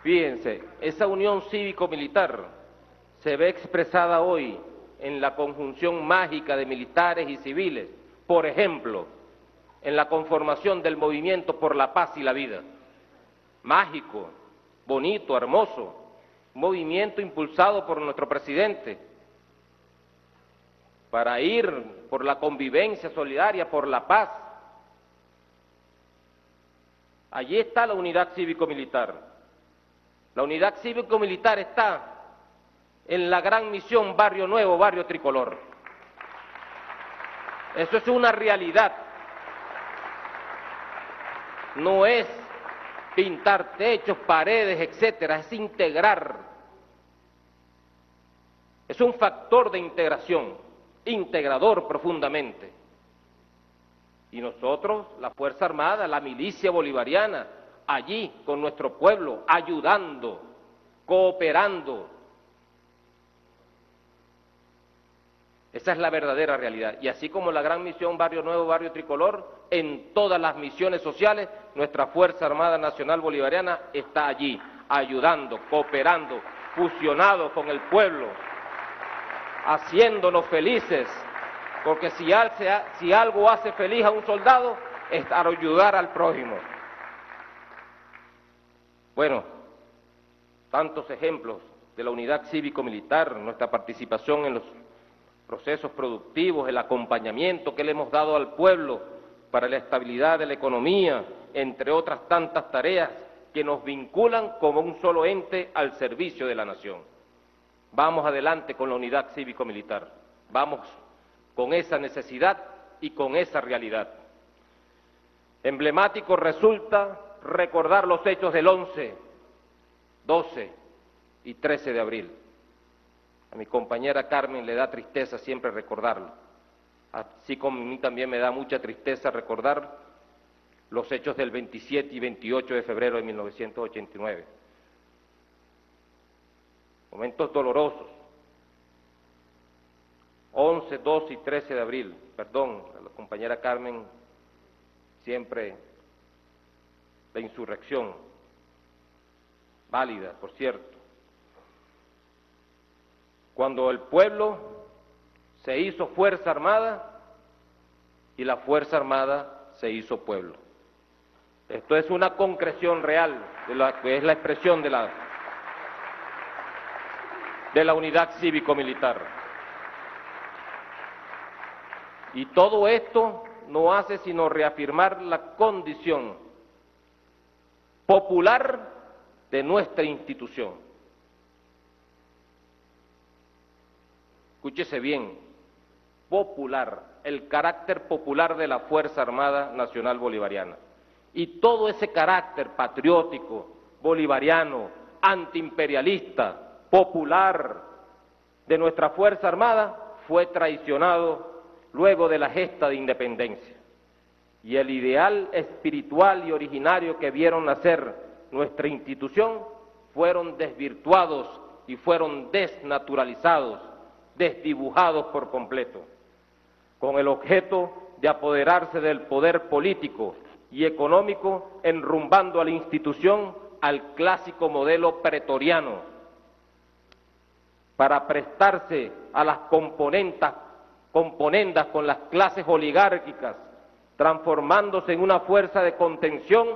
Fíjense, esa unión cívico-militar se ve expresada hoy en la conjunción mágica de militares y civiles, por ejemplo, en la conformación del Movimiento por la Paz y la Vida. Mágico, bonito, hermoso, un movimiento impulsado por nuestro presidente para ir por la convivencia solidaria, por la paz. Allí está la unidad cívico-militar. La unidad cívico-militar está en la gran misión Barrio Nuevo, Barrio Tricolor. Eso es una realidad. No es pintar techos, paredes, etcétera, es integrar. Es un factor de integración, integrador profundamente. Y nosotros, la Fuerza Armada, la milicia bolivariana, allí con nuestro pueblo, ayudando, cooperando. Esa es la verdadera realidad. Y así como la gran misión Barrio Nuevo, Barrio Tricolor, en todas las misiones sociales, nuestra Fuerza Armada Nacional Bolivariana está allí, ayudando, cooperando, fusionado con el pueblo, haciéndonos felices, porque si algo hace feliz a un soldado, es ayudar al prójimo. Bueno, tantos ejemplos de la unidad cívico-militar, nuestra participación en los procesos productivos, el acompañamiento que le hemos dado al pueblo para la estabilidad de la economía, entre otras tantas tareas que nos vinculan como un solo ente al servicio de la nación. Vamos adelante con la unidad cívico-militar, vamos con esa necesidad y con esa realidad. Emblemático resulta recordar los hechos del 11, 12 y 13 de abril. A mi compañera Carmen le da tristeza siempre recordarlo, así como a mí también me da mucha tristeza recordar los hechos del 27 y 28 de febrero de 1989. Momentos dolorosos. 11, 12 y 13 de abril, perdón, a la compañera Carmen, siempre la insurrección, válida, por cierto. Cuando el pueblo se hizo Fuerza Armada y la Fuerza Armada se hizo pueblo. Esto es una concreción real de la que es la expresión de la unidad cívico-militar. Y todo esto no hace sino reafirmar la condición popular de nuestra institución. Escúchese bien, popular, el carácter popular de la Fuerza Armada Nacional Bolivariana. Y todo ese carácter patriótico, bolivariano, antiimperialista, popular de nuestra Fuerza Armada fue traicionado luego de la gesta de independencia. Y el ideal espiritual y originario que vieron nacer nuestra institución fueron desvirtuados y fueron desnaturalizados, desdibujados por completo, con el objeto de apoderarse del poder político y económico, enrumbando a la institución al clásico modelo pretoriano, para prestarse a las componendas con las clases oligárquicas, transformándose en una fuerza de contención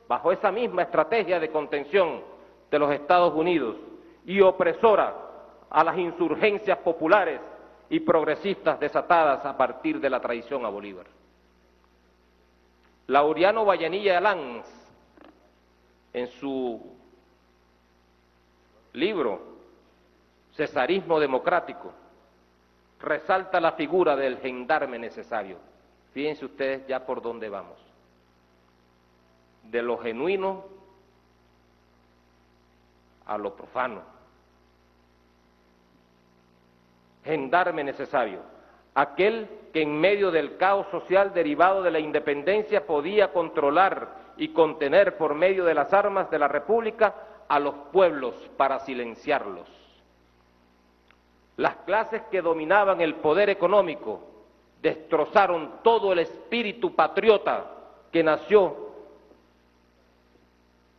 bajo esa misma estrategia de contención de los Estados Unidos y opresora a las insurgencias populares y progresistas desatadas a partir de la traición a Bolívar. Laureano Vallenilla Lanz, en su libro Cesarismo Democrático, resalta la figura del gendarme necesario. Fíjense ustedes ya por dónde vamos. De lo genuino a lo profano. Gendarme necesario, aquel que en medio del caos social derivado de la independencia podía controlar y contener por medio de las armas de la República a los pueblos para silenciarlos. Las clases que dominaban el poder económico destrozaron todo el espíritu patriota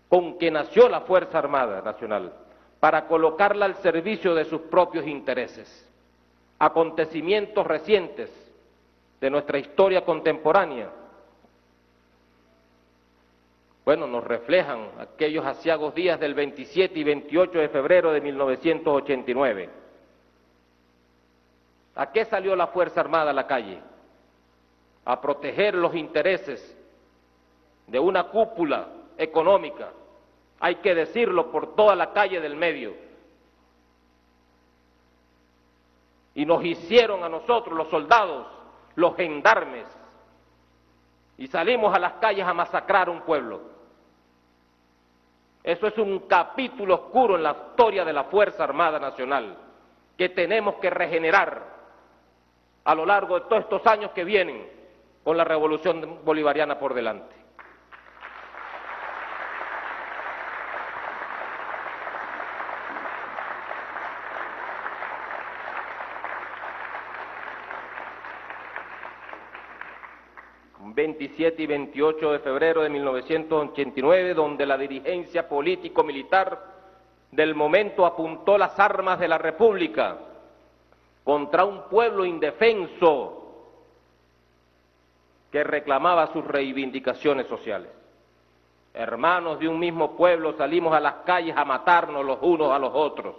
con que nació la Fuerza Armada Nacional, para colocarla al servicio de sus propios intereses. Acontecimientos recientes de nuestra historia contemporánea, nos reflejan aquellos aciagos días del 27 y 28 de febrero de 1989. ¿A qué salió la Fuerza Armada a la calle? A proteger los intereses de una cúpula económica, hay que decirlo, por toda la calle del medio. Y nos hicieron a nosotros, los soldados, los gendarmes, y salimos a las calles a masacrar un pueblo. Eso es un capítulo oscuro en la historia de la Fuerza Armada Nacional, que tenemos que regenerar a lo largo de todos estos años que vienen, con la revolución bolivariana por delante. Un 27 y 28 de febrero de 1989, donde la dirigencia político-militar del momento apuntó las armas de la República contra un pueblo indefenso que reclamaba sus reivindicaciones sociales. Hermanos de un mismo pueblo, salimos a las calles a matarnos los unos a los otros.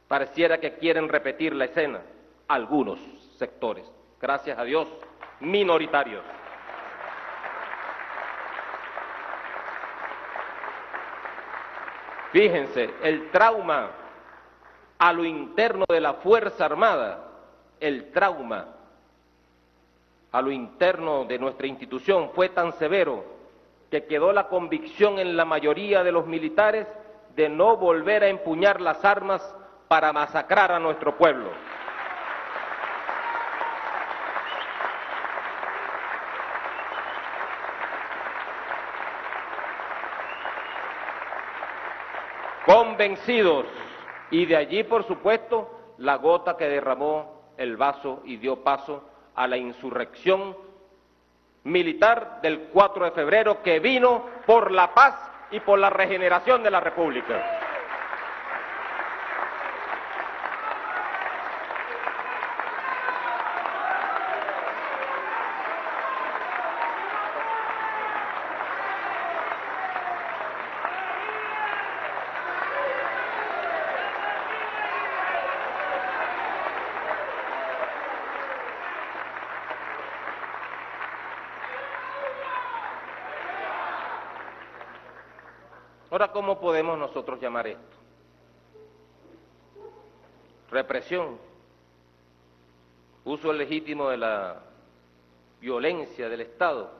Pareciera que quieren repetir la escena algunos sectores, gracias a Dios, minoritarios. Fíjense, el trauma a lo interno de la Fuerza Armada, el trauma a lo interno de nuestra institución fue tan severo que quedó la convicción en la mayoría de los militares de no volver a empuñar las armas para masacrar a nuestro pueblo. Convencidos, y de allí, por supuesto, la gota que derramó el vaso y dio paso a la insurrección militar del 4 de febrero que vino por la paz y por la regeneración de la República. Ahora, ¿cómo podemos nosotros llamar esto? Represión, uso legítimo de la violencia del Estado.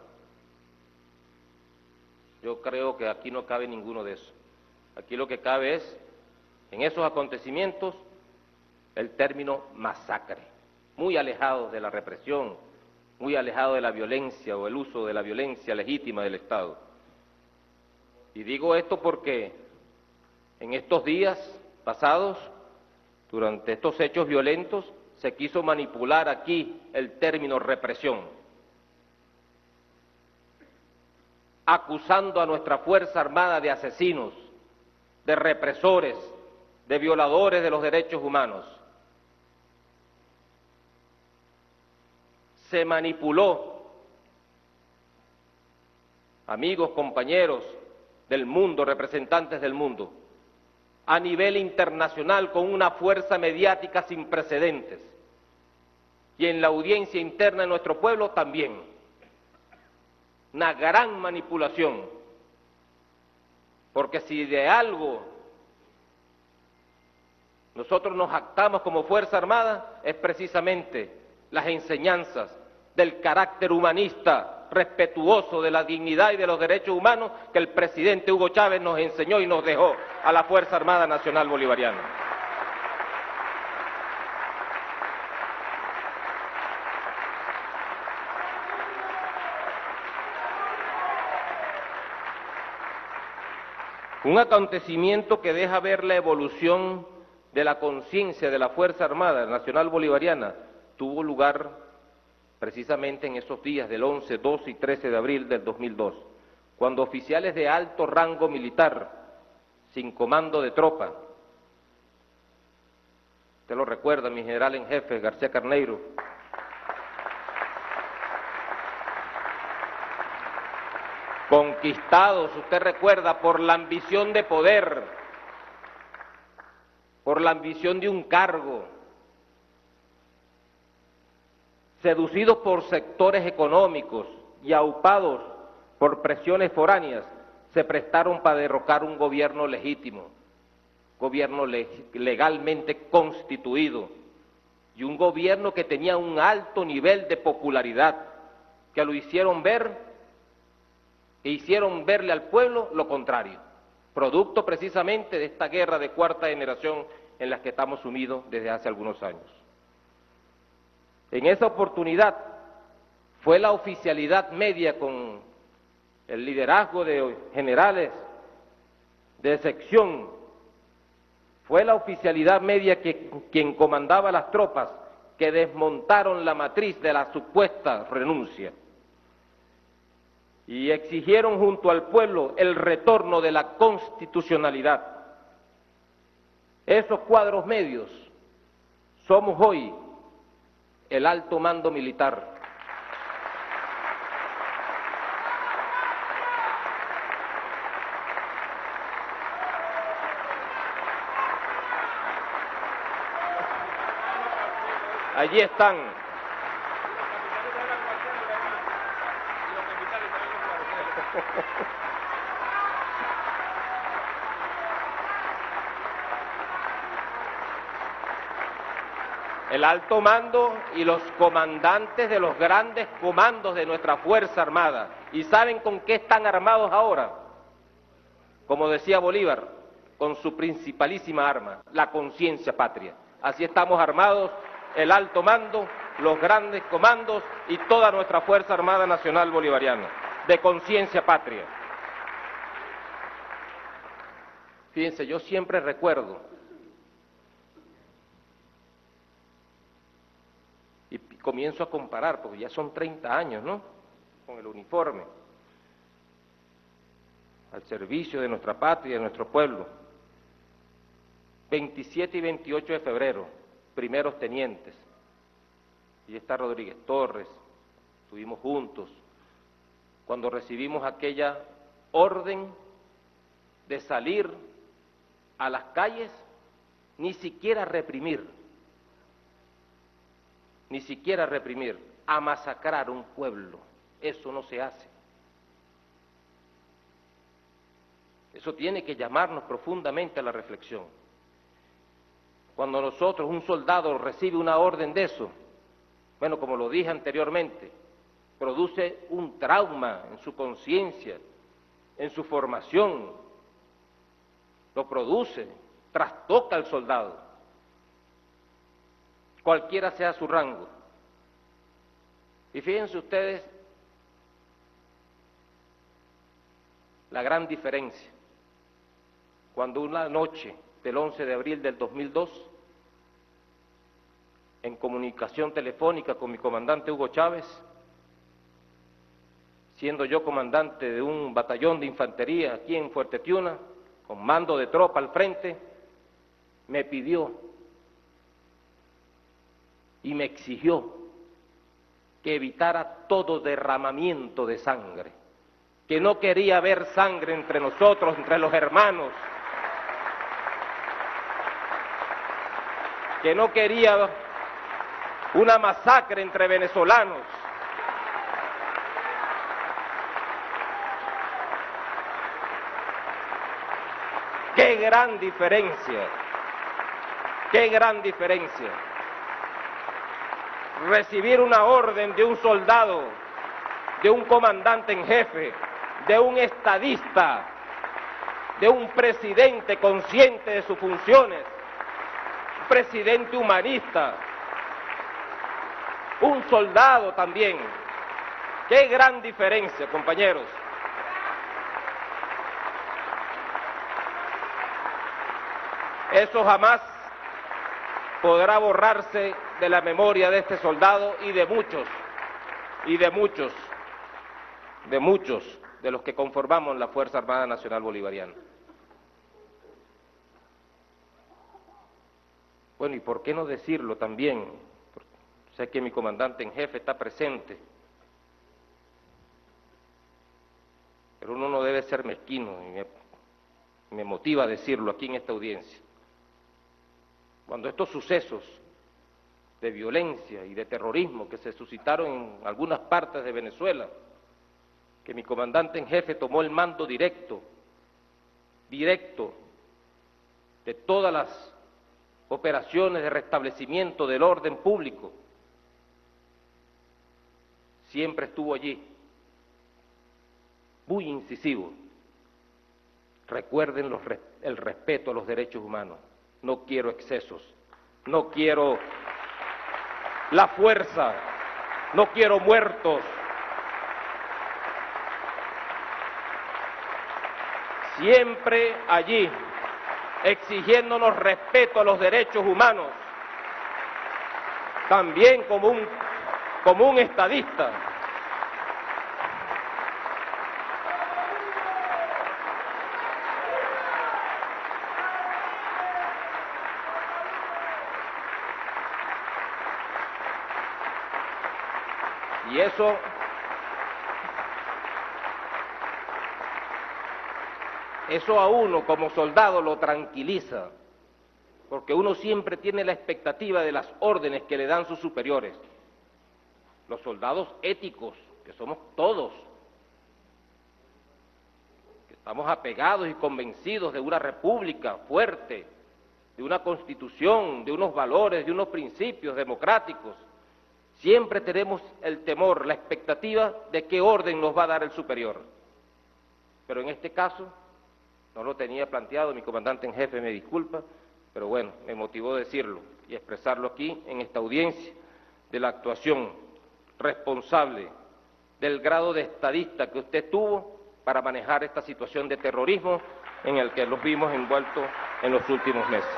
Yo creo que aquí no cabe ninguno de esos. Aquí lo que cabe es, en esos acontecimientos, el término masacre, muy alejado de la represión, muy alejado de la violencia o el uso de la violencia legítima del Estado. Y digo esto porque en estos días pasados, durante estos hechos violentos, se quiso manipular aquí el término represión, acusando a nuestra Fuerza Armada de asesinos, de represores, de violadores de los derechos humanos. Se manipuló, amigos, compañeros del mundo, representantes del mundo, a nivel internacional con una fuerza mediática sin precedentes, y en la audiencia interna de nuestro pueblo también. Una gran manipulación, porque si de algo nosotros nos jactamos como Fuerza Armada, es precisamente las enseñanzas del carácter humanista, respetuoso de la dignidad y de los derechos humanos que el presidente Hugo Chávez nos enseñó y nos dejó a la Fuerza Armada Nacional Bolivariana. Un acontecimiento que deja ver la evolución de la conciencia de la Fuerza Armada Nacional Bolivariana tuvo lugar precisamente en esos días del 11, 12 y 13 de abril del 2002, cuando oficiales de alto rango militar, sin comando de tropa, usted lo recuerda, mi general en jefe, García Carneiro, conquistados, usted recuerda, por la ambición de poder, por la ambición de un cargo, seducidos por sectores económicos y aupados por presiones foráneas, se prestaron para derrocar un gobierno legítimo, gobierno legalmente constituido, y un gobierno que tenía un alto nivel de popularidad, que lo hicieron ver, que hicieron verle al pueblo lo contrario, producto precisamente de esta guerra de cuarta generación en la que estamos sumidos desde hace algunos años. En esa oportunidad fue la oficialidad media con el liderazgo de generales de sección, fue la oficialidad media quien comandaba las tropas que desmontaron la matriz de la supuesta renuncia y exigieron junto al pueblo el retorno de la constitucionalidad. Esos cuadros medios somos hoy el alto mando militar. Allí están. el alto mando y los comandantes de los grandes comandos de nuestra Fuerza Armada. ¿Y saben con qué están armados ahora? Como decía Bolívar, con su principalísima arma, la conciencia patria. Así estamos armados el alto mando, los grandes comandos y toda nuestra Fuerza Armada Nacional Bolivariana, de conciencia patria. Fíjense, yo siempre recuerdo, y comienzo a comparar, porque ya son 30 años, ¿no?, con el uniforme, al servicio de nuestra patria y de nuestro pueblo. 27 y 28 de febrero, primeros tenientes, y está Rodríguez Torres, estuvimos juntos, cuando recibimos aquella orden de salir a las calles, ni siquiera reprimir, a masacrar un pueblo. Eso no se hace. Eso tiene que llamarnos profundamente a la reflexión. Cuando nosotros, un soldado, recibe una orden de eso, bueno, como lo dije anteriormente, produce un trauma en su conciencia, en su formación, lo produce, trastoca al soldado, cualquiera sea su rango. Y fíjense ustedes la gran diferencia, cuando una noche del 11 de abril del 2002, en comunicación telefónica con mi comandante Hugo Chávez, siendo yo comandante de un batallón de infantería aquí en Fuerte Tiuna, con mando de tropa al frente, me pidió y me exigió que evitara todo derramamiento de sangre, que no quería ver sangre entre nosotros, entre los hermanos, que no quería una masacre entre venezolanos. ¡Qué gran diferencia! ¡Qué gran diferencia! Recibir una orden de un soldado, de un comandante en jefe, de un estadista, de un presidente consciente de sus funciones, un presidente humanista, un soldado también. ¡Qué gran diferencia, compañeros! Eso jamás podrá borrarse de la memoria de este soldado y de muchos de los que conformamos la Fuerza Armada Nacional Bolivariana. Bueno, y por qué no decirlo también, sé que mi comandante en jefe está presente, pero uno no debe ser mezquino, y me motiva a decirlo aquí en esta audiencia. Cuando estos sucesos de violencia y de terrorismo que se suscitaron en algunas partes de Venezuela, que mi comandante en jefe tomó el mando directo de todas las operaciones de restablecimiento del orden público, siempre estuvo allí, muy incisivo. Recuerden el respeto a los derechos humanos. No quiero excesos, no quiero la fuerza, no quiero muertos. Siempre allí, exigiéndonos respeto a los derechos humanos, también como un estadista. Y eso a uno como soldado lo tranquiliza, porque uno siempre tiene la expectativa de las órdenes que le dan sus superiores. Los soldados éticos, que somos todos, que estamos apegados y convencidos de una república fuerte, de una constitución, de unos valores, de unos principios democráticos, siempre tenemos el temor, la expectativa de qué orden nos va a dar el superior. Pero en este caso, no lo tenía planteado, mi comandante en jefe me disculpa, pero bueno, me motivó decirlo y expresarlo aquí en esta audiencia de la actuación responsable del grado de estadista que usted tuvo para manejar esta situación de terrorismo en el que nos vimos envueltos en los últimos meses.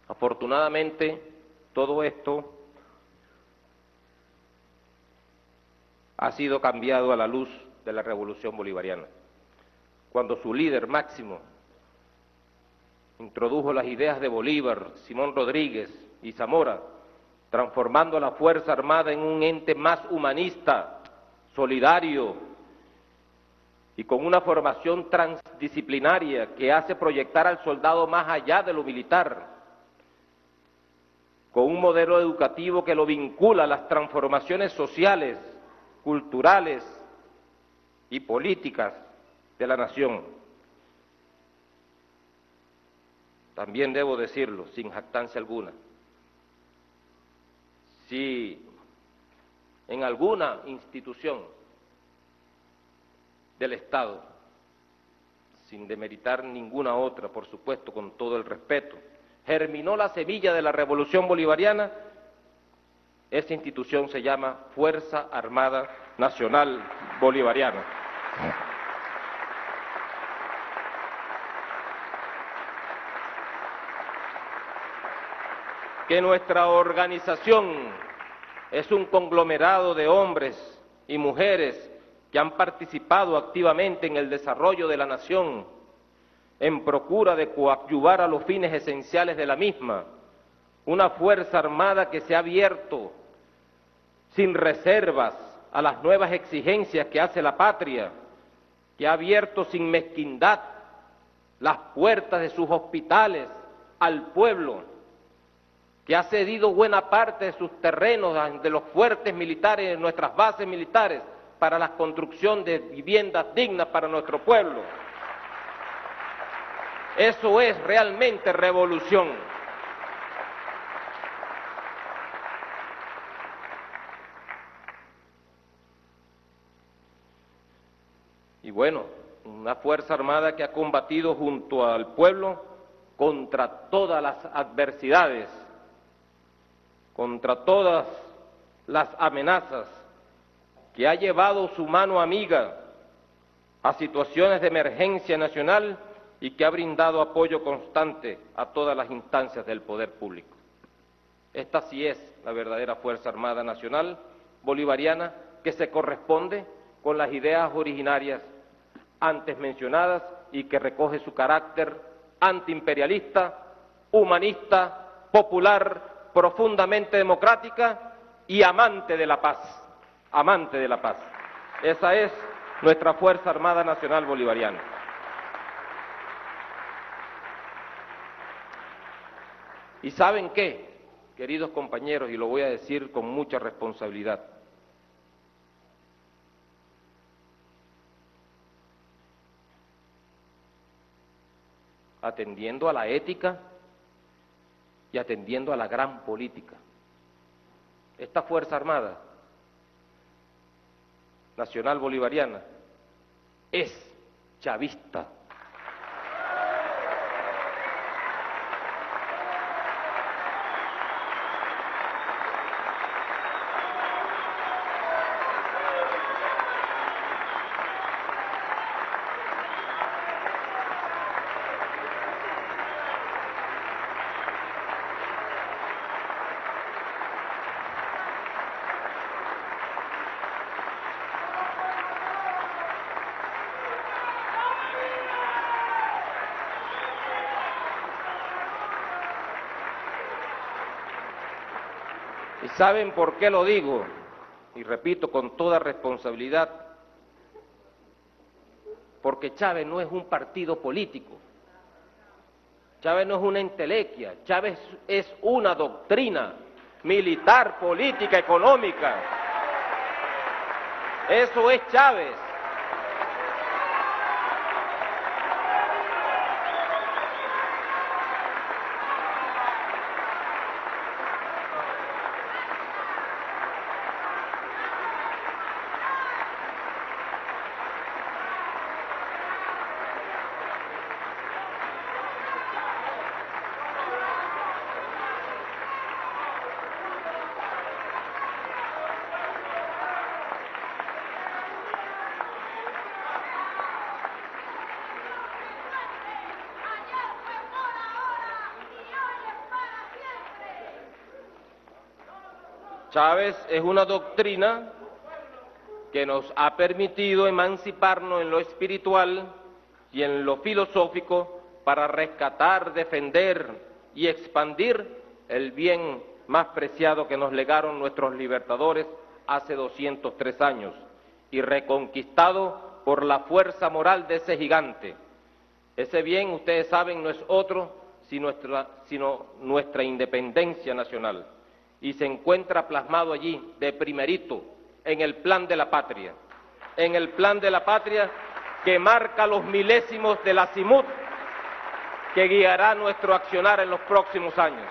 Afortunadamente, todo esto ha sido cambiado a la luz de la Revolución Bolivariana, cuando su líder máximo introdujo las ideas de Bolívar, Simón Rodríguez y Zamora, transformando a la Fuerza Armada en un ente más humanista, solidario y con una formación transdisciplinaria que hace proyectar al soldado más allá de lo militar, con un modelo educativo que lo vincula a las transformaciones sociales, culturales y políticas de la nación. También debo decirlo, sin jactancia alguna, si en alguna institución del Estado, sin demeritar ninguna otra, por supuesto, con todo el respeto, germinó la semilla de la Revolución Bolivariana, esa institución se llama Fuerza Armada Nacional Bolivariana. Que nuestra organización es un conglomerado de hombres y mujeres que han participado activamente en el desarrollo de la nación, en procura de coadyuvar a los fines esenciales de la misma, una Fuerza Armada que se ha abierto sin reservas a las nuevas exigencias que hace la patria, que ha abierto sin mezquindad las puertas de sus hospitales al pueblo, que ha cedido buena parte de sus terrenos, de los fuertes militares, de nuestras bases militares, para la construcción de viviendas dignas para nuestro pueblo. Eso es realmente revolución. Y bueno, una Fuerza Armada que ha combatido junto al pueblo contra todas las adversidades, contra todas las amenazas, que ha llevado su mano amiga a situaciones de emergencia nacional y que ha brindado apoyo constante a todas las instancias del poder público. Esta sí es la verdadera Fuerza Armada Nacional Bolivariana, que se corresponde con las ideas originarias antes mencionadas y que recoge su carácter antiimperialista, humanista, popular, profundamente democrática y amante de la paz, amante de la paz. Esa es nuestra Fuerza Armada Nacional Bolivariana. ¿Y saben qué, queridos compañeros? Y lo voy a decir con mucha responsabilidad. Atendiendo a la ética y atendiendo a la gran política, esta Fuerza Armada Nacional Bolivariana es chavista. ¿Y saben por qué lo digo? Y repito con toda responsabilidad, porque Chávez no es un partido político, Chávez no es una entelequia, Chávez es una doctrina militar, política, económica. Eso es Chávez. Chávez es una doctrina que nos ha permitido emanciparnos en lo espiritual y en lo filosófico para rescatar, defender y expandir el bien más preciado que nos legaron nuestros libertadores hace 203 años y reconquistado por la fuerza moral de ese gigante. Ese bien, ustedes saben, no es otro sino nuestra independencia nacional. Y se encuentra plasmado allí, de primerito, en el plan de la patria. En el plan de la patria que marca los milésimos del azimut que guiará nuestro accionar en los próximos años.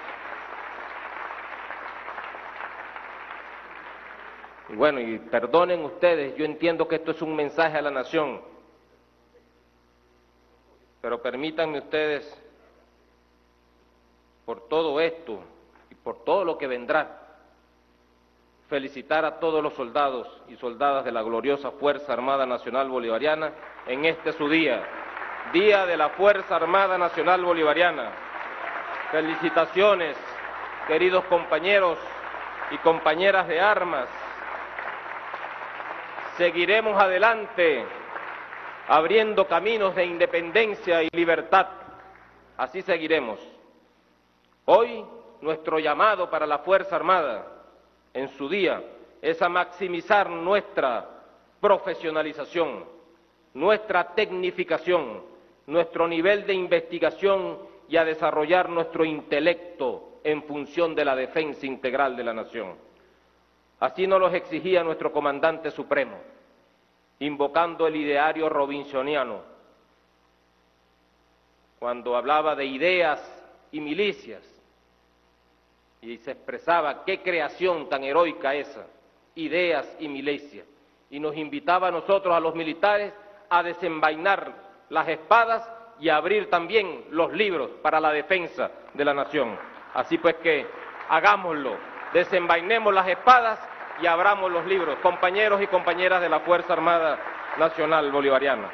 Y bueno, y perdonen ustedes, yo entiendo que esto es un mensaje a la nación, pero permítanme ustedes, por todo esto, por todo lo que vendrá, felicitar a todos los soldados y soldadas de la gloriosa Fuerza Armada Nacional Bolivariana en este su día, Día de la Fuerza Armada Nacional Bolivariana. Felicitaciones, queridos compañeros y compañeras de armas. Seguiremos adelante, abriendo caminos de independencia y libertad. Así seguiremos. Hoy, nuestro llamado para la Fuerza Armada, en su día, es a maximizar nuestra profesionalización, nuestra tecnificación, nuestro nivel de investigación y a desarrollar nuestro intelecto en función de la defensa integral de la nación. Así nos los exigía nuestro comandante supremo, invocando el ideario robinsoniano, cuando hablaba de ideas y milicias, y se expresaba qué creación tan heroica esa, ideas y milicias, y nos invitaba a nosotros, a los militares, a desenvainar las espadas y a abrir también los libros para la defensa de la nación. Así pues que hagámoslo, desenvainemos las espadas y abramos los libros, compañeros y compañeras de la Fuerza Armada Nacional Bolivariana.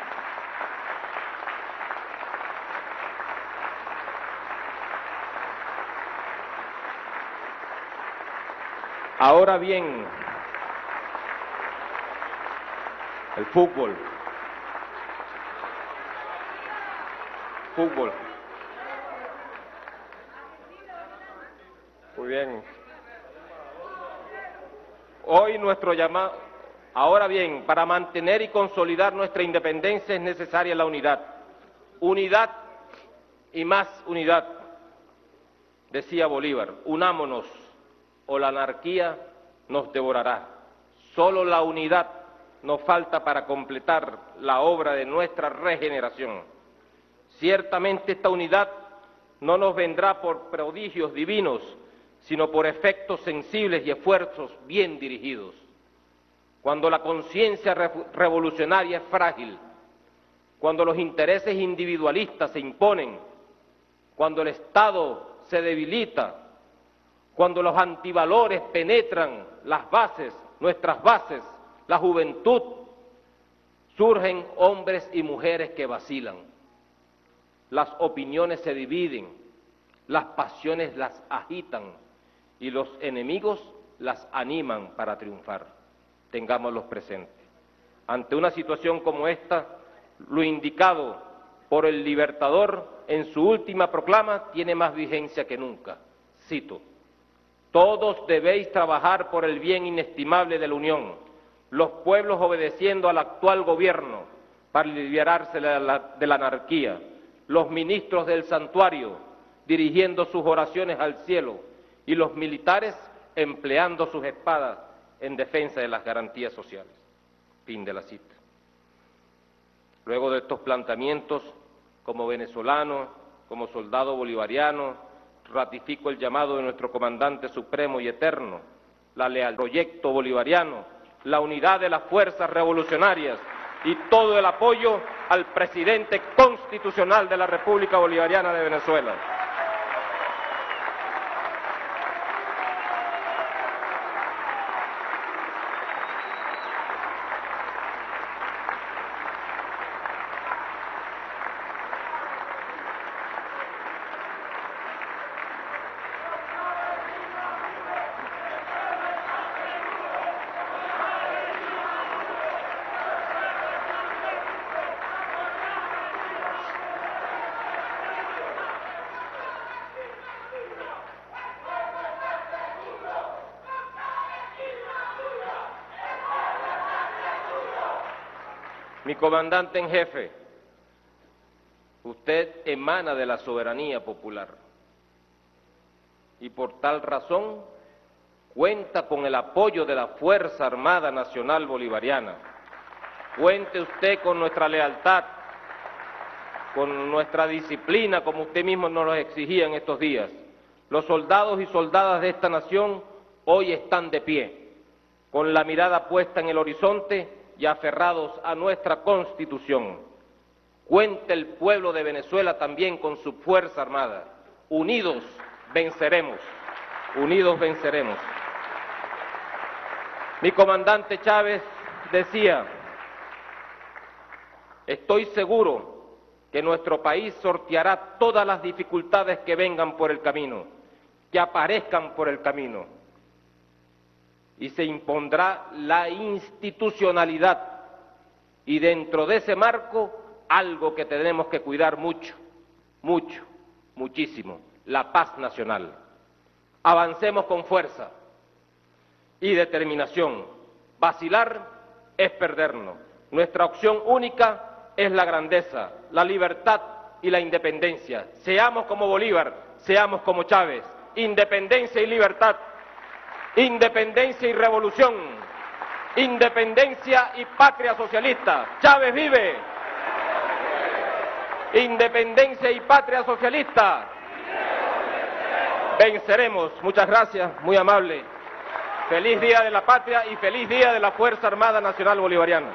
Ahora bien, el fútbol. Muy bien. Hoy nuestro llamado. Ahora bien, para mantener y consolidar nuestra independencia es necesaria la unidad. Unidad y más unidad, decía Bolívar. Unámonos o la anarquía nos devorará. Solo la unidad nos falta para completar la obra de nuestra regeneración. Ciertamente esta unidad no nos vendrá por prodigios divinos, sino por efectos sensibles y esfuerzos bien dirigidos. Cuando la conciencia revolucionaria es frágil, cuando los intereses individualistas se imponen, cuando el Estado se debilita, cuando los antivalores penetran las bases, nuestras bases, la juventud, surgen hombres y mujeres que vacilan. Las opiniones se dividen, las pasiones las agitan y los enemigos las animan para triunfar. Tengámoslos presentes. Ante una situación como esta, lo indicado por el Libertador en su última proclama tiene más vigencia que nunca. Cito: todos debéis trabajar por el bien inestimable de la Unión, los pueblos obedeciendo al actual gobierno para liberarse de la anarquía, los ministros del santuario dirigiendo sus oraciones al cielo y los militares empleando sus espadas en defensa de las garantías sociales. Fin de la cita. Luego de estos planteamientos, como venezolano, como soldado bolivariano, ratifico el llamado de nuestro comandante supremo y eterno, la lealtad al proyecto bolivariano, la unidad de las fuerzas revolucionarias y todo el apoyo al presidente constitucional de la República Bolivariana de Venezuela. Mi comandante en jefe, usted emana de la soberanía popular y por tal razón cuenta con el apoyo de la Fuerza Armada Nacional Bolivariana. Cuente usted con nuestra lealtad, con nuestra disciplina, como usted mismo nos lo exigía en estos días. Los soldados y soldadas de esta nación hoy están de pie, con la mirada puesta en el horizonte y aferrados a nuestra Constitución. Cuente el pueblo de Venezuela también con su Fuerza Armada. Unidos venceremos, unidos venceremos. Mi comandante Chávez decía, estoy seguro que nuestro país sorteará todas las dificultades que vengan por el camino, que aparezcan por el camino, y se impondrá la institucionalidad, y dentro de ese marco, algo que tenemos que cuidar mucho, muchísimo, la paz nacional. Avancemos con fuerza y determinación. Vacilar es perdernos. Nuestra opción única es la grandeza, la libertad y la independencia. Seamos como Bolívar, seamos como Chávez. Independencia y libertad. Independencia y revolución, independencia y patria socialista. Chávez vive. Independencia y patria socialista. Venceremos. Muchas gracias, muy amable. Feliz Día de la Patria y feliz Día de la Fuerza Armada Nacional Bolivariana.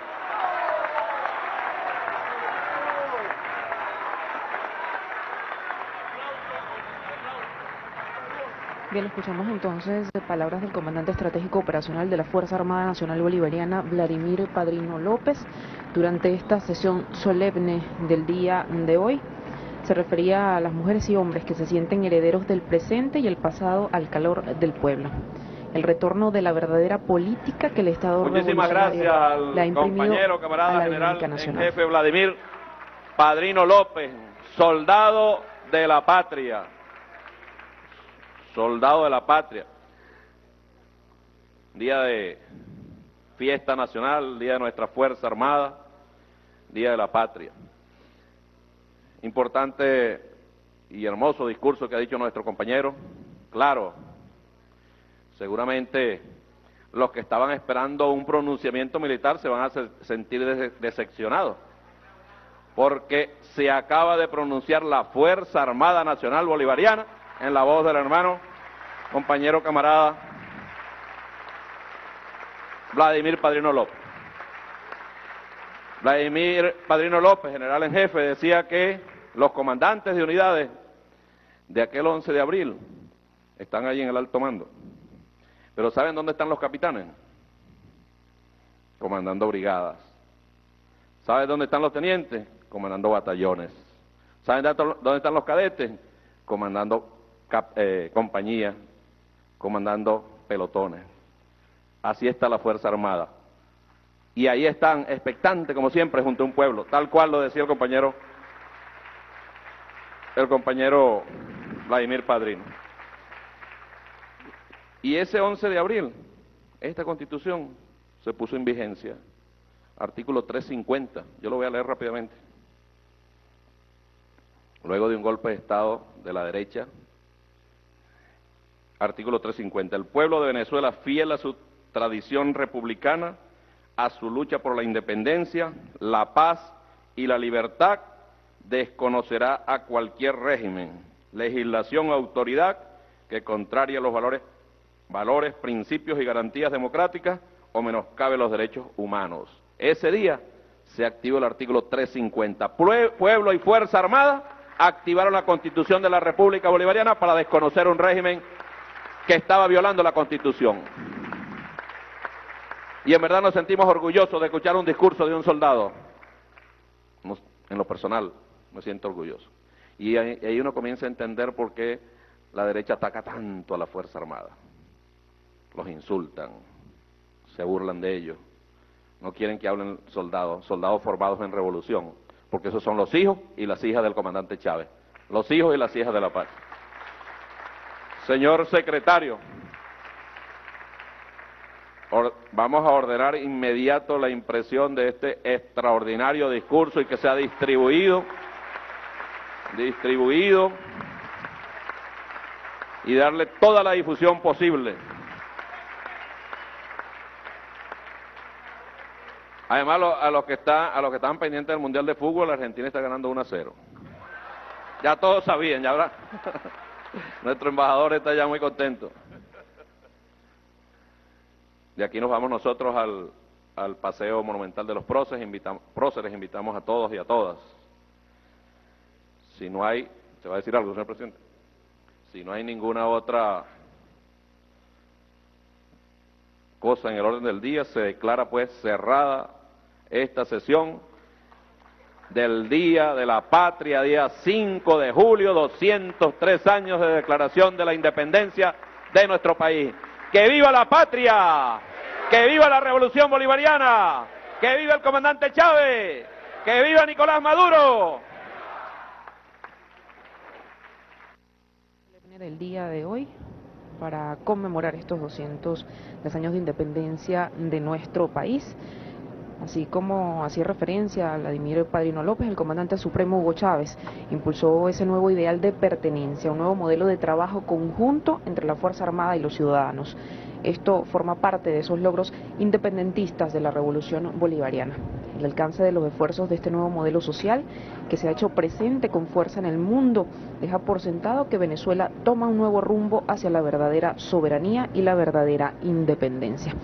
Bien, escuchamos entonces palabras del comandante estratégico operacional de la Fuerza Armada Nacional Bolivariana, Vladimir Padrino López, durante esta sesión solemne del día de hoy. Se refería a las mujeres y hombres que se sienten herederos del presente y el pasado al calor del pueblo. El retorno de la verdadera política que el Estado Muchísimas gracias al compañero, camarada general en jefe Vladimir Padrino López, soldado de la patria. Soldado de la patria. Día de fiesta nacional, día de nuestra Fuerza Armada, día de la patria. Importante y hermoso discurso que ha dicho nuestro compañero. Claro, seguramente los que estaban esperando un pronunciamiento militar se van a sentir decepcionados, porque se acaba de pronunciar la Fuerza Armada Nacional Bolivariana en la voz del hermano, compañero, camarada Vladimir Padrino López. Vladimir Padrino López, general en jefe, decía que los comandantes de unidades de aquel 11 de abril están allí en el alto mando. Pero ¿saben dónde están los capitanes? Comandando brigadas. ¿Saben dónde están los tenientes? Comandando batallones. ¿Saben dónde están los cadetes? Comandando compañías, comandando pelotones. Así está la Fuerza Armada. Y ahí están, expectantes como siempre, junto a un pueblo, tal cual lo decía el compañero Vladimir Padrino. Y ese 11 de abril, esta Constitución se puso en vigencia. Artículo 350, yo lo voy a leer rápidamente. Luego de un golpe de Estado de la derecha, Artículo 350. El pueblo de Venezuela, fiel a su tradición republicana, a su lucha por la independencia, la paz y la libertad, desconocerá a cualquier régimen, legislación o autoridad que contrarie a los valores, principios y garantías democráticas o menoscabe los derechos humanos. Ese día se activó el artículo 350. Pueblo y Fuerza Armada activaron la Constitución de la República Bolivariana para desconocer un régimen que estaba violando la Constitución. Y en verdad nos sentimos orgullosos de escuchar un discurso de un soldado. En lo personal, me siento orgulloso. Y ahí uno comienza a entender por qué la derecha ataca tanto a la Fuerza Armada. Los insultan, se burlan de ellos. No quieren que hablen soldados formados en revolución, porque esos son los hijos y las hijas del comandante Chávez. Los hijos y las hijas de la paz. Señor secretario, vamos a ordenar inmediato la impresión de este extraordinario discurso y que sea distribuido y darle toda la difusión posible. Además, a los que están pendientes del Mundial de Fútbol, la Argentina está ganando 1-0. Ya todos sabían, ya habrá. Nuestro embajador está ya muy contento. De aquí nos vamos nosotros al paseo monumental de los próceres, invitamos a todos y a todas. Si no hay, ¿se va a decir algo, señor presidente? Si no hay ninguna otra cosa en el orden del día, se declara pues cerrada esta sesión del Día de la Patria, día 5 de julio, 203 años de declaración de la independencia de nuestro país. ¡Que viva la patria! ¡Que viva la revolución bolivariana! ¡Que viva el comandante Chávez! ¡Que viva Nicolás Maduro! El día de hoy para conmemorar estos 203 años de independencia de nuestro país, así como hacía referencia a Vladimir Padrino López, el comandante supremo Hugo Chávez impulsó ese nuevo ideal de pertenencia, un nuevo modelo de trabajo conjunto entre la Fuerza Armada y los ciudadanos. Esto forma parte de esos logros independentistas de la revolución bolivariana. El alcance de los esfuerzos de este nuevo modelo social, que se ha hecho presente con fuerza en el mundo, deja por sentado que Venezuela toma un nuevo rumbo hacia la verdadera soberanía y la verdadera independencia.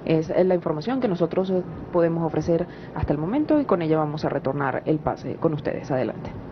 Es la información que nosotros podemos ofrecer hasta el momento y con ella vamos a retornar el pase con ustedes. Adelante.